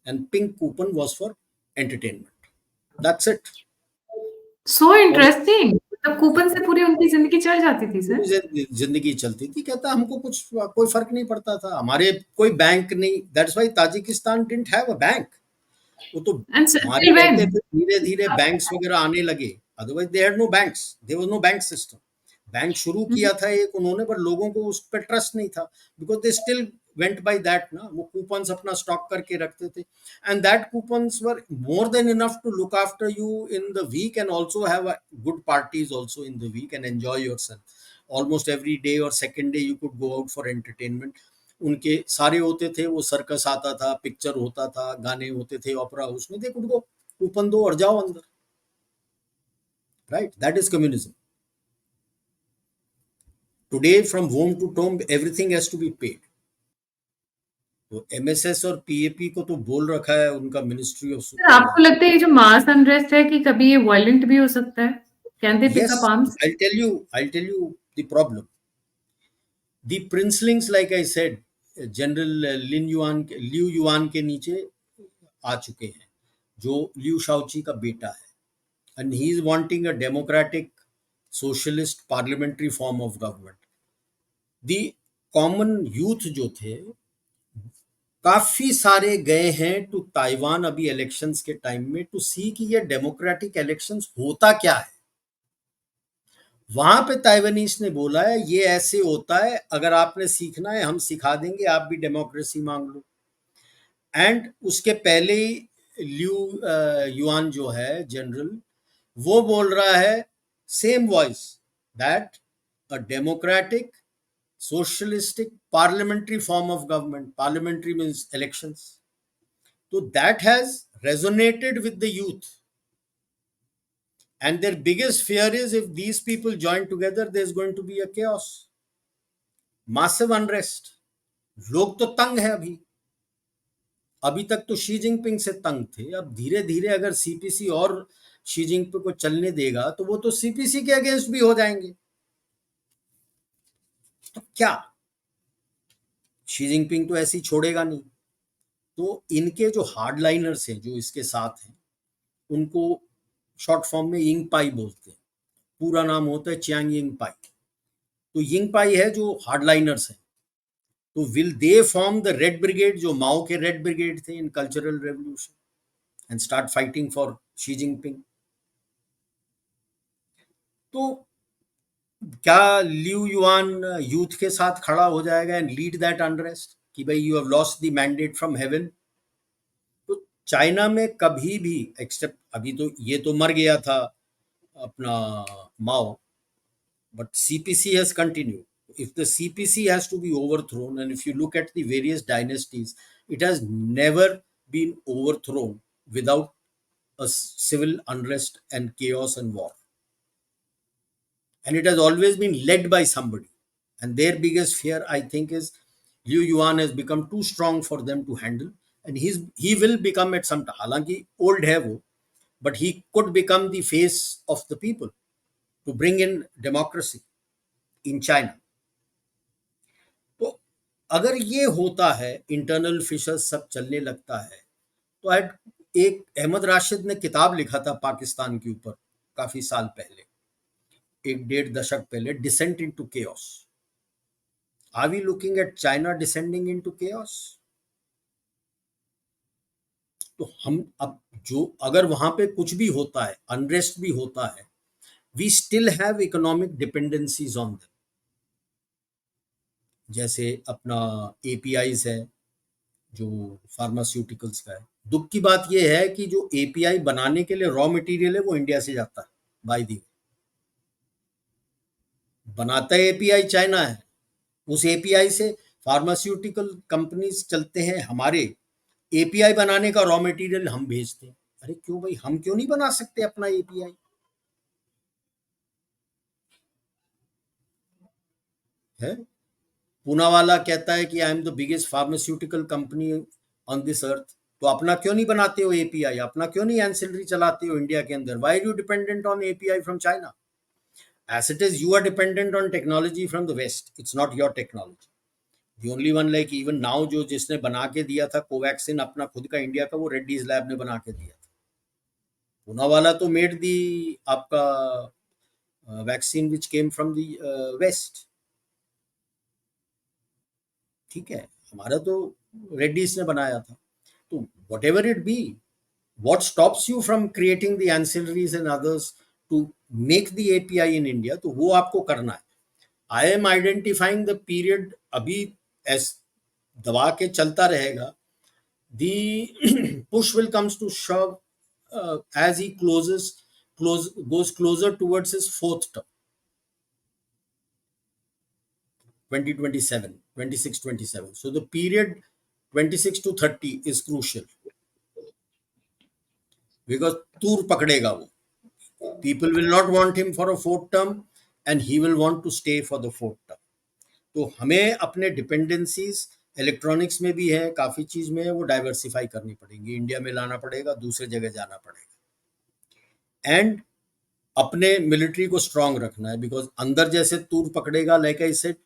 And pink coupon was for entertainment. That's it. So और इंटरेस्टिंग. मतलब कूपन से पूरी उनकी जिंदगी चल जाती थी सर. पूरी जिंदगी चलती थी. कहता हमको कुछ कोई फर्क नहीं पड़ता था, हमारे कोई बैंक नहीं. That's why Tajikistan didn't have a bank. वो तो एंड हमारे टिल रहते व्हेन. फिर धीरे धीरे बैंक्स वगैरह आने लगे. Otherwise they had no banks, there was no bank system. Bank शुरू किया था एक उन्होंने, पर लोगों को उस पर ट्रस्ट नहीं था, because they still went by that ना. वो कूपन्स अपना स्टॉक करके रखते थे, and that coupons were more than enough to look after you in the weekend also have good parties also in the weekend enjoy yourself. Almost every day और second day you could go out for entertainment. उनके सारे होते थे, वो circus आता था, picture होता था, गाने होते थे ओपेरा हाउस में. दे कुड गो, कूपन दो और जाओ अंदर. Right, that is communism. Today from home to tomb everything has to be paid. तो एमएसएस और पीएपी को तो बोल रखा है उनका मिनिस्ट्री ऑफ. सर आपको लगता है ये जो मास अनरेस्ट है कि कभी ये वायलेंट भी हो सकता है? Can they pick Yes, up arms? I'll tell you the problem. The princelings, like I said, general Liu Yuan के नीचे आ चुके हैं, जो लिu शाओची का बेटा है. and he is wanting a democratic socialist parliamentary form of government. the common youth जो थे काफी सारे गए हैं टू ताइवान अभी इलेक्शंस के टाइम में, टू सी कि ये डेमोक्रेटिक इलेक्शंस होता क्या है. वहां पे ताइवानीज ने बोला है ये ऐसे होता है, अगर आपने सीखना है हम सिखा देंगे, आप भी डेमोक्रेसी मांग लो. एंड उसके पहले ही लिu युआन जो है जनरल, वो बोल रहा है same voice that a democratic socialistic parliamentary form of government. Parliamentary means elections. So that has resonated with the youth. And their biggest fear is if these people join together, there's going to be a chaos. Massive unrest. लोग तो तंग है अभी. अभी तक तो Xi Jinping से तंग थे. अब धीरे धीरे अगर सीपीसी और शी जिनपिंग को चलने देगा तो वो तो सीपीसी के अगेंस्ट भी हो जाएंगे. तो क्या शी जिनपिंग तो ऐसी छोड़ेगा नहीं. तो इनके जो हार्डलाइनर्स हैं जो इसके साथ हैं, उनको शॉर्ट फॉर्म में यिंग पाई बोलते हैं. पूरा नाम होता है चियांग यिंग पाई. तो यिंग पाई है जो हार्डलाइनर्स हैं. तो will they form the red brigade, जो माओ के रेड ब्रिगेड थे इन cultural revolution, and start fighting for Xi Jinping. तो क्या लिu युआन यूथ के साथ खड़ा हो जाएगा एंड लीड दैट अनरेस्ट कि भाई you have lost the mandate from heaven. तो चाइना में कभी भी, एक्सेप्ट अभी तो ये तो मर गया था अपना माओ, but CPC has continued. If the CPC has to be overthrown, and if you look at the various dynasties, It has never been overthrown without a civil unrest and chaos and war. And it has always been led by somebody. And their biggest fear, I think, is Liu Yuan has become too strong for them to handle. And he will become at some time. हालांकि old है वो, but he could become the face of the people to bring in democracy in China. तो अगर ये होता है, internal fishers सब चलने लगता है, तो एक अहमद राशिद ने किताब लिखा था पाकिस्तान के ऊपर काफी साल पहले, एक डेढ़ दशक पहले, descent into chaos. Are we looking at China descending into chaos? तो हम अब जो अगर वहां पे कुछ भी होता है, अनरेस्ट भी होता है, we still have economic dependencies on them. जैसे अपना एपीआईज है जो फार्मास्यूटिकल्स का है. दुख की बात यह है कि जो एपीआई बनाने के लिए रॉ मटेरियल है वो इंडिया से जाता है. बाय दी बनाता है एपीआई चाइना है. उस एपीआई से फार्मास्यूटिकल कंपनीज चलते हैं. हमारे एपीआई बनाने का रॉ मटेरियल हम भेजते हैं. अरे क्यों भाई, हम क्यों नहीं बना सकते अपना एपीआई? है पूना वाला कहता है कि I am the biggest pharmaceutical company on this earth. तो अपना क्यों नहीं बनाते हो एपीआई? अपना क्यों नहीं एंसिलरी चलाते हो इंडिया के अंदर? Why are you dependent on API from China? As it is, you are dependent on technology from the West. It's not your technology. The only one, like even now, जो जिसने बना के दिया था कोवैक्सिन अपना खुद का इंडिया का, वो रेड्डीज लैब ने बना के दिया था. पूना वाला तो मेड दी आपका vaccine which came from the west. ठीक है, हमारा तो रेड्डीज ने बनाया था. तो whatever it be, what stops you from creating the ancillaries and others to make the API in India? तो वो आपको करना है. I am identifying the period अभी as दबा के चलता रहेगा. The push will comes to shove as he goes closer towards his fourth term, 2027, 26, 27. So the period 26 to 30 is crucial because तूर पकड़ेगा वो. People will not want him for a fourth term and he will want to stay for the fourth term. तो हमें अपने dependencies electronics में भी है, काफ़ी चीज़ में है, वो डाइवर्सिफाई करनी पड़ेगी. इंडिया में लाना पड़ेगा, दूसरे जगह जाना पड़ेगा. एंड अपने मिलिट्री को स्ट्रांग रखना है बिकॉज अंदर जैसे तूर पकड़ेगा, like I said,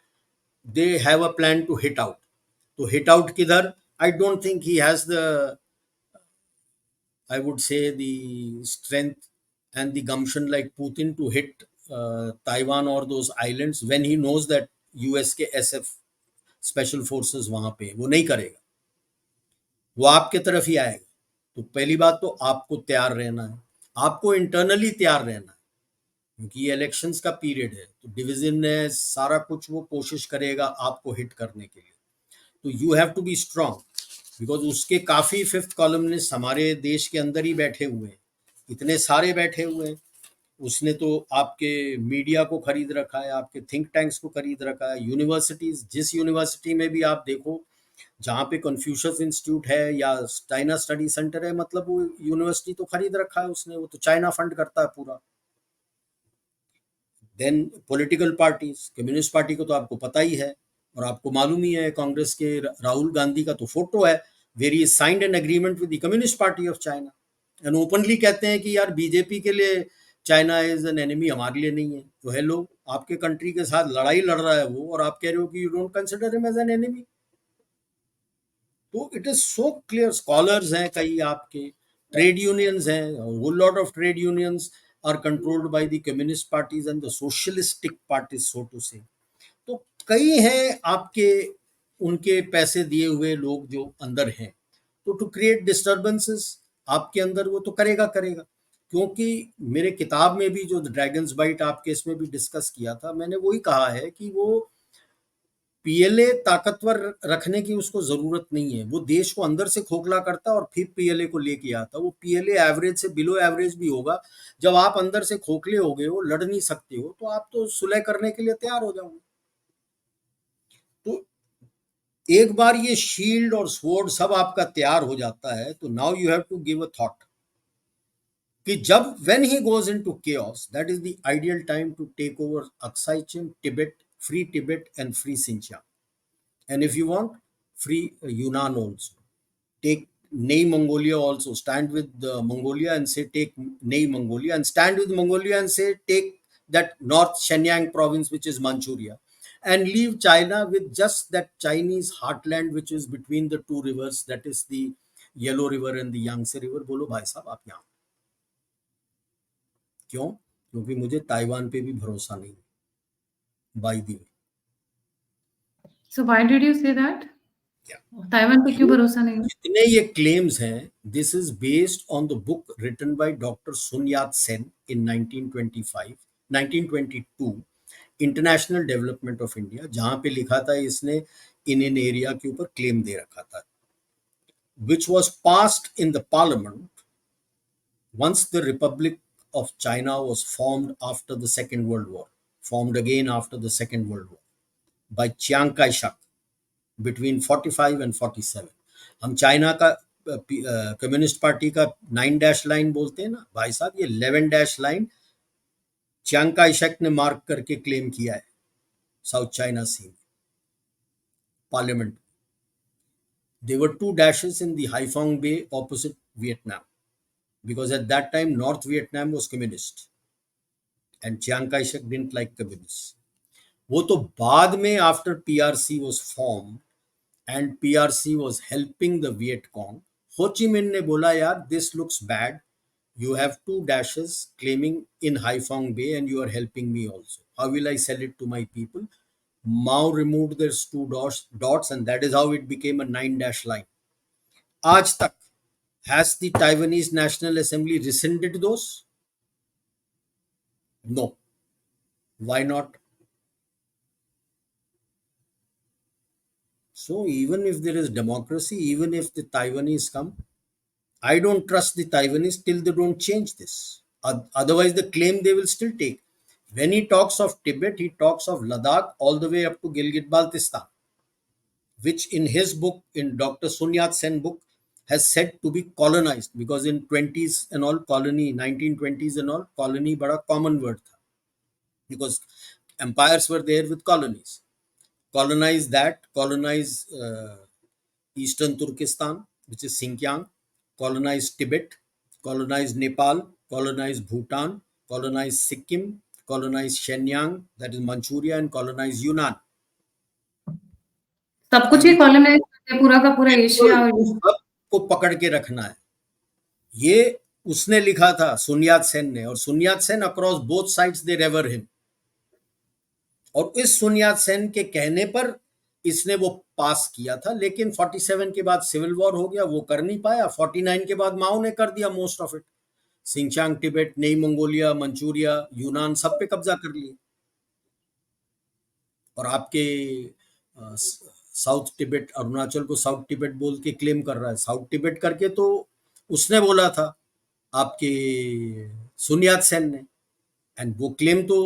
they have a plan to hit out. तो हिट आउट किधर? I don't think he has the, I would say, the strength and the gumption like Putin to hit Taiwan or those islands when he knows that US के SF special forces वहां पे, वो नहीं करेगा. वो आपके तरफ ही आएगा. तो पहली बात तो आपको तैयार रहना है, आपको इंटरनली तैयार रहना है क्योंकि ये इलेक्शंस का पीरियड है. तो डिवीजन ने सारा कुछ वो कोशिश करेगा आपको हिट करने के लिए. तो you have to be strong because उसके काफ़ी फिफ्थ कॉलमनिस्ट हमारे देश के अंदर ही बैठे हुए हैं, इतने सारे बैठे हुए हैं. उसने तो आपके मीडिया को खरीद रखा है, आपके थिंक टैंक्स को खरीद रखा है, यूनिवर्सिटीज़, जिस यूनिवर्सिटी में भी आप देखो जहाँ पे कन्फ्यूशियस इंस्टीट्यूट है या चाइना स्टडी सेंटर है, मतलब वो यूनिवर्सिटी तो खरीद रखा है उसने, वो तो चाइना फंड करता है पूरा. Then political parties, communist party को तो आपको पता ही है और आपको मालूम ही है, कांग्रेस के राहुल गांधी का तो फोटो है where he signed an agreement with the Communist Party of China and openly कहते हैं कि यार बीजेपी के लिए चाइना इज एन एनिमी, हमारे लिए नहीं है. तो हेलो, आपके कंट्री के साथ लड़ाई लड़ रहा है वो और आप कह रहे हो कि you don't consider him as an enemy. तो it is so clear. Scholars हैं कई आपके, ट्रेड यूनियंस हैं, whole lot of trade unions are controlled by the communist parties and the socialistic parties, so to say. तो कई हैं आपके उनके पैसे दिए हुए लोग जो अंदर हैं. तो टू क्रिएट डिस्टर्बेंसेस आपके अंदर, वो तो करेगा करेगा. क्योंकि मेरे किताब में भी जो ड्रैगन्स बाइट आपके इसमें भी डिस्कस किया था, मैंने वही कहा है कि वो पीएलए ताकतवर रखने की उसको जरूरत नहीं है. वो देश को अंदर से खोखला करता और फिर पीएलए को लेके आता. वो पीएलए एवरेज से बिलो एवरेज भी होगा. जब आप अंदर से खोखले हो गए हो, लड़ नहीं सकते हो, तो आप तो सुलह करने के लिए तैयार हो जाओगे. तो एक बार ये शील्ड और स्वॉर्ड सब आपका तैयार हो जाता है, तो now you have to give a thought कि जब when he goes into chaos, that is the ideal time to take over Aksai Chin, Tibet and free Xinjiang. And if you want, free Yunnan also. Take Ney Mongolia also. Stand with Mongolia and say take Ney Mongolia, and stand with Mongolia and say take that North Shenyang province, which is Manchuria, and leave China with just that Chinese heartland, which is between the two rivers, that is the Yellow River and the Yangtze River. बोलो भाई साहब आप यहाँ क्यों? क्योंकि मुझे Taiwan पे भी भरोसा नहीं है, by the way. So why did you say that? Taiwan पे क्यों ये भरोसा नहीं है? जितने ये क्लेम्स हैं, this is based on the book written by doctor Sun Yat Sen in 1925 1922, international development of India, जहां पे लिखा था इसने इन एरिया के ऊपर क्लेम दे रखा था, which was passed in the parliament once the Republic of China was formed after the Second World War, formed again after the Second World War by Chiang Kai-shek between 45 and 47। हम China का communist party का 9 dash line बोलते हैं ना भाई साहब, ये 11 dash line Chiang Kai Shek ने मार्क करके क्लेम किया है South China Sea parliament. There were 2 dashes in the Haiphong Bay opposite Vietnam, because at that time North Vietnam was communist and Chiang Kai-shek didn't like communists। वो तो बाद में after PRC was formed and PRC was helping the Viet Cong, हो ची मिन ने बोला यार this looks bad, you have 2 dashes claiming in Haiphong Bay and you are helping me also, how will I sell it to my people? Mao removed those 2 dots and that is how it became a 9 dash line। आज तक has the Taiwanese National Assembly rescinded those? No. Why not? So even if there is democracy, even if the Taiwanese come, I don't trust the Taiwanese till they don't change this. Otherwise, the claim they will still take. When he talks of Tibet, he talks of Ladakh all the way up to Gilgit-Baltistan, which in his book, in Dr. Sun Yat-sen book, has said to be colonized, because in 20s and all colony, 1920s and all colony bada common word tha, because empires were there with colonies। Colonize that, colonize eastern Turkestan, which is Xinjiang, colonize Tibet, colonize Nepal, colonize Bhutan, colonize Sikkim, colonize Shenyang, that is Manchuria, and colonize Yunnan। सब कुछ ही colonise करते, पूरा का पूरा Asia और सबको पकड़ के रखना है। ये उसने लिखा था सुन यात सेन ने, और सुन Yat Sen across both sides दे रेवर हिम, और इस सुन यात सेन के कहने पर इसने वो पास किया था। लेकिन 47 के बाद सिविल वॉर हो गया, वो कर नहीं पाया। 49 के बाद माओ ने कर दिया मोस्ट ऑफ इट, सिंचांग, टिबेट, नई मंगोलिया, मंचूरिया, यूनान, सब पे कब्जा कर लिए। और आपके साउथ टिबेट, अरुणाचल को साउथ टिबेट बोल के क्लेम कर रहा है। साउथ टिबेट करके तो उसने बोला था आपके सुन यात सेन ने, एंड वो क्लेम तो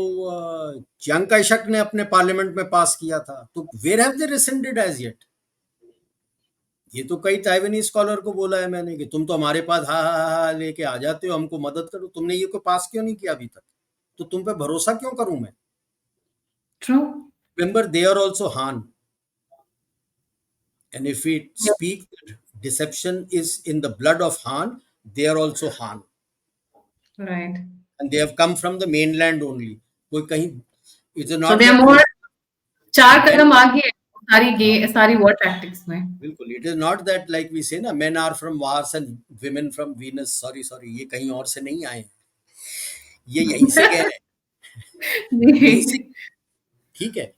चियांग काई शेक ने अपने पार्लियामेंट में पास किया था। तो where have they rescinded as yet? ये तो कई ताइवानी स्कॉलर को बोला है मैंने कि तुम तो हमारे पास हा हा हा लेके आ जाते हो, हमको मदद करो, तुमने ये को पास क्यों नहीं किया अभी तक? तो तुम पे भरोसा क्यों करूं मैं? True. Remember they are also Han, and if we speak that deception is in the blood of Han, they are also Han, right. and they have come from the mainland only। कोई कहीं, it is so not they are that more 4 कदम आगे सारी war tactics में। बिल्कुल, it is not that like we say ना, men are from Mars and women from Venus। sorry ये कहीं और से नहीं आए हैं, ये यहीं से गए हैं, यहीं से, ठीक है।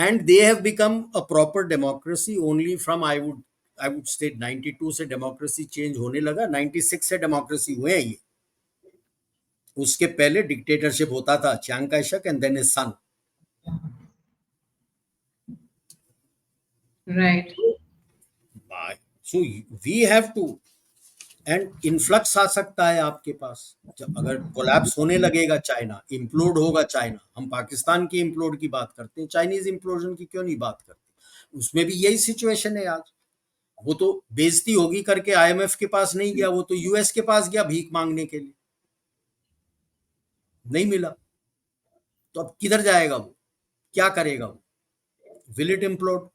and they have become a proper democracy only from I would state 92 से डेमोक्रेसी चेंज होने लगा, 96 से डेमोक्रेसी हुए हैं ये। उसके पहले डिक्टेटरशिप होता था, Chiang Kai Shek and then his son. Right. So we have to, and influx आ सकता है आपके पास जब अगर कोलैप्स होने लगेगा चाइना, इम्प्लोड होगा चाइना। हम पाकिस्तान की इम्प्लोड की बात करते हैं, चाइनीज इम्प्लोजन की क्यों नहीं बात करते? उसमें भी यही सिचुएशन है आज। वो तो बेइज्जती होगी करके आईएमएफ के पास नहीं गया, वो तो यूएस के पास गया भीख मांगने के लिए, नहीं मिला। तो अब किधर जाएगा वो, क्या करेगा वो? Will it implode?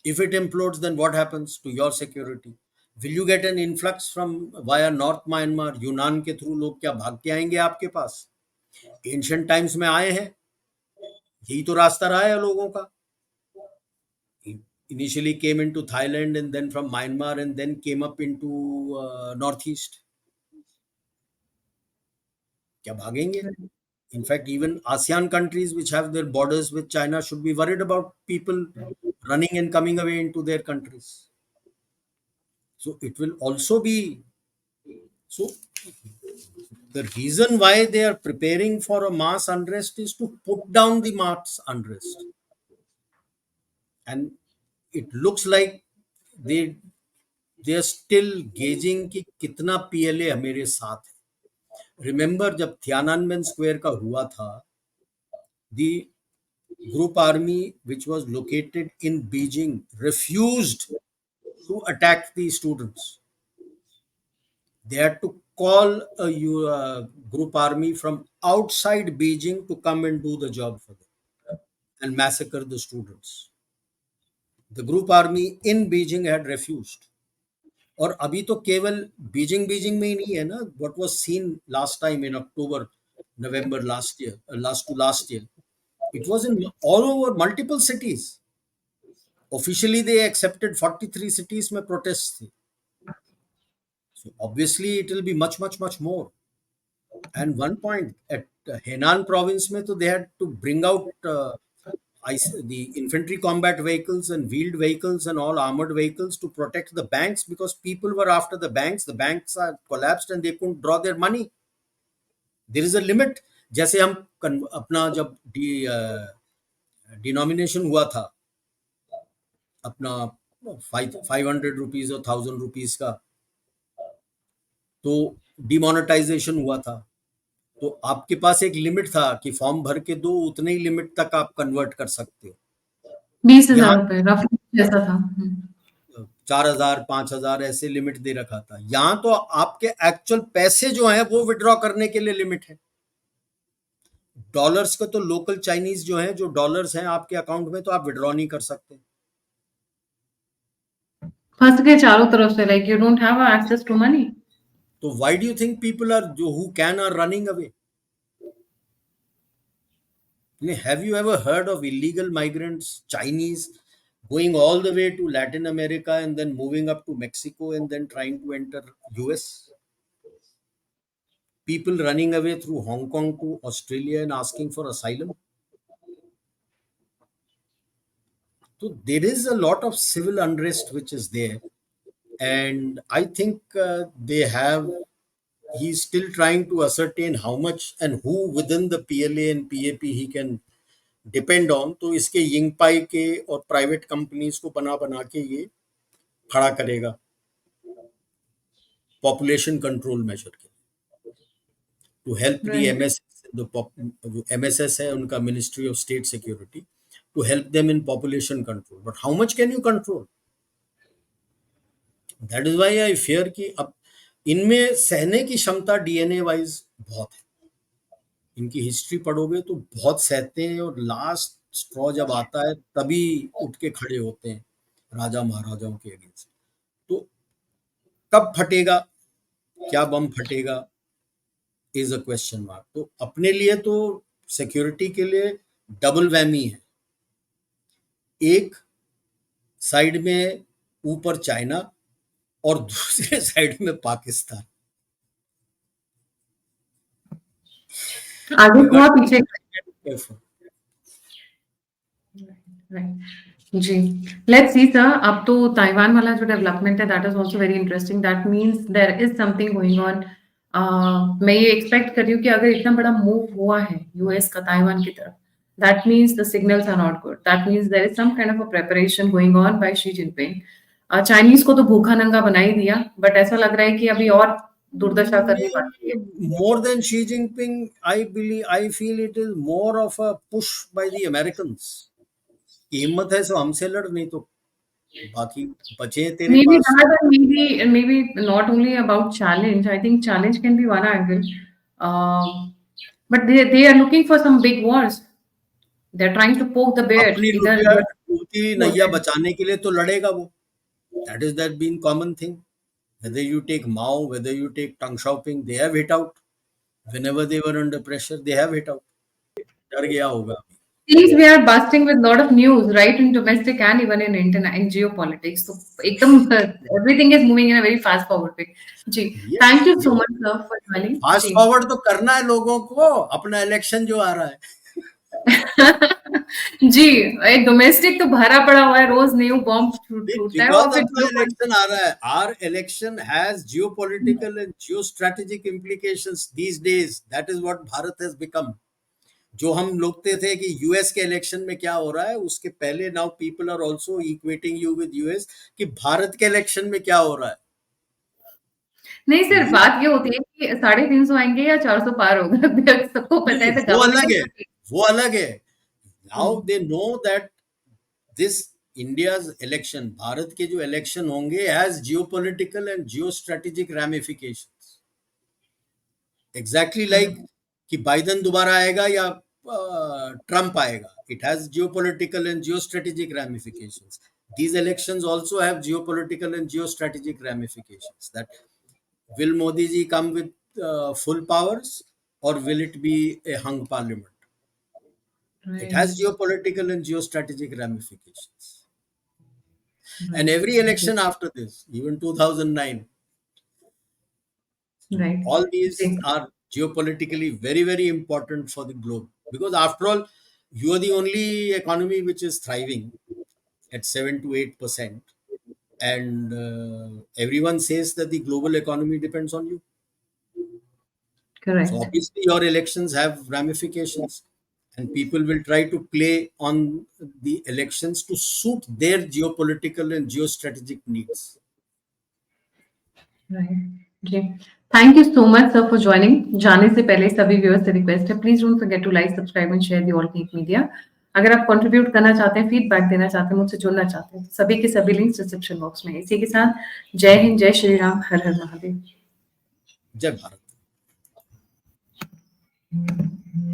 If it implodes, then what happens to your security? Will you get an influx from via North Myanmar, यूनान के थ्रू लोग क्या भाग के आएंगे आपके पास? एंशियंट टाइम्स में आए हैं, यही तो रास्ता रहा है लोगों का। Initially came into Thailand and then from Myanmar and then came up into northeast. क्या भागेंगे? In fact, even ASEAN countries which have their borders with China should be worried about people running and coming away into their countries. So it will also be so. The reason why they are preparing for a mass unrest is to put down the mass unrest, and it looks like they are still gauging कि कितना PLA हमारे साथ है। Remember जब थियाननमेन square का हुआ था, the group army which was located in Beijing refused to attack the students. They had to call a group army from outside Beijing to come and do the job for them and massacre the students. The group army in Beijing had refused. और अभी तो केवल Beijing में ही नहीं है ना, what was seen last time in October, November last year, it was in all over multiple cities. Officially they accepted 43 cities में protests थे. So obviously it will be much more. And one point at Henan province में तो they had to bring out the infantry combat vehicles and wheeled vehicles and all armored vehicles to protect the banks because people were after the banks. The banks are collapsed and they couldn't draw their money. There is a limit. जैसे हम अपना जब denomination हुआ था अपना 500 rupees और 1000 rupees का, तो डिमोनेटाइजेशन हुआ था, तो आपके पास एक लिमिट था कि फॉर्म भर के दो, उतने ही लिमिट तक आप कन्वर्ट कर सकते हो। 20,000 रुपए रफली जैसा था। 4,000 5,000 ऐसे लिमिट दे रखा था। यहाँ तो आपके एक्चुअल पैसे जो हैं वो विड्रॉ करने के लिए लिमिट है। डॉलर्स का तो लोकल चाइनीज जो हैं, जो डॉलर्स हैं आपके अकाउंट में, तो आप विड्रॉ नहीं कर सकते। फंस गए चारों तरफ से, like you don't have access to money. तो why do you think people are जो who can are running away? Have you ever heard of illegal migrants, Chinese, going all the way to Latin America and then moving up to Mexico and then trying to enter US? People running away through Hong Kong to Australia and asking for asylum. So there is a lot of civil unrest which is there, and I think he's still trying to ascertain how much and who within the PLA and PAP he can depend on. तो इसके यिंगपाई के और private companies को बना के ये खड़ा करेगा पॉपुलेशन कंट्रोल मेजर के, टू हेल्प दी MSS है उनका, ministry of state security, to help them in population control. But how much can you control? That is why I fear कि अब इनमें सहने की क्षमता DNA वाइज बहुत है। इनकी हिस्ट्री पढ़ोगे तो बहुत सहते हैं और लास्ट स्ट्रॉ जब आता है तभी उठ के खड़े होते हैं राजा महाराजाओं के अगेंस्ट। तो कब फटेगा, क्या बम फटेगा, इज अ क्वेश्चन मार्क। तो अपने लिए तो सिक्योरिटी के लिए डबल वैमी है। एक साइड में ऊपर चाइना और दूसरे साइड में पाकिस्तान। आगे हुआ पीछे जी। लेट्स सी सर, अब तो ताइवान वाला जो डेवलपमेंट है that is also very interesting. That means there is something going on. मैं ये एक्सपेक्ट कर रही हूँ कि अगर इतना बड़ा मूव हुआ है यूएस का ताइवान की तरफ, that means the signals are not good. That means there is some kind of a preparation going on by Xi Jinping. Chinese को तो भूखा नंगा बना ही दिया, बट ऐसा लग रहा है कि अभी और दुर्दशा करनी पड़ती है। More than Xi Jinping, I feel it is more of a push by the Americans हिम्मत है सो हमसे लड़, नहीं तो बाकी बचे तेरे Maybe pass. that, and maybe not only about challenge. I think challenge can be one angle, but they are looking for some big wars. They're trying to poke the bear. अपनी Either लुटिया डूबती नैया बचाने के लिए तो लड़ेगा वो। That is that been common thing. Whether you take Mao, whether you take Deng Xiaoping, they have hit out. Whenever they were under pressure, they have hit out. डर गया होगा अभी। seems we are busting with a lot of news, right, in domestic and even in geopolitics. So, ekdam, everything is moving in a very fast forward way. जी, thank Yes, you so much, sir, for joining. Fast जी. Forward तो करना है लोगों को, अपना election जो आ रहा है। जी, एक डोमेस्टिक तो भरा पड़ा हुआ है, रोज न्यू बॉम्ब टूटता है और बिकॉज फिर अपना इलेक्शन आ रहा है, our election has geopolitical and geostrategic implications these days. That is what Bharat has become. जो हम लोगते थे कि यूएस के इलेक्शन में क्या हो रहा है, उसके पहले now people are also equating you with US कि भारत के इलेक्शन में क्या हो रहा है। नहीं सर, बात ये होती है कि 350 आएंगे या 400 पार होगा। सबको पता नहीं, है, वो अलग है, गवर्नमेंट। वो अलग है। Now they know that this India's election, Bharat के जो इलेक्शन होंगे, has geopolitical and geostrategic ramifications. Exactly like कि बाइडेन दोबारा आएगा या ट्रंप आएगा, it has geopolitical and geostrategic ramifications. These elections also have geopolitical and geostrategic ramifications. That will Modi ji come with full powers, or will it be a hung parliament? It has geopolitical and geostrategic ramifications. And every election after this, even 2009, Right. all these are geopolitically very, very important for the globe. Because after all, you are the only economy which is thriving at 7 to 8%. And everyone says that the global economy depends on you. Correct. So obviously your elections have ramifications, and people will try to play on the elections to suit their geopolitical and geostrategic needs. Right. जी, thank you so much sir for joining. जाने से पहले सभी viewers से request है, please don't forget to like, subscribe and share the All Tech Media. अगर आप contribute करना चाहते हैं, फीडबैक देना चाहते हैं, मुझसे जुड़ना चाहते हैं, सभी के सभी लिंक्स डिस्क्रिप्शन बॉक्स में। इसी के साथ जय हिंद, जय श्री राम, हर हर महादेव। जय भारत।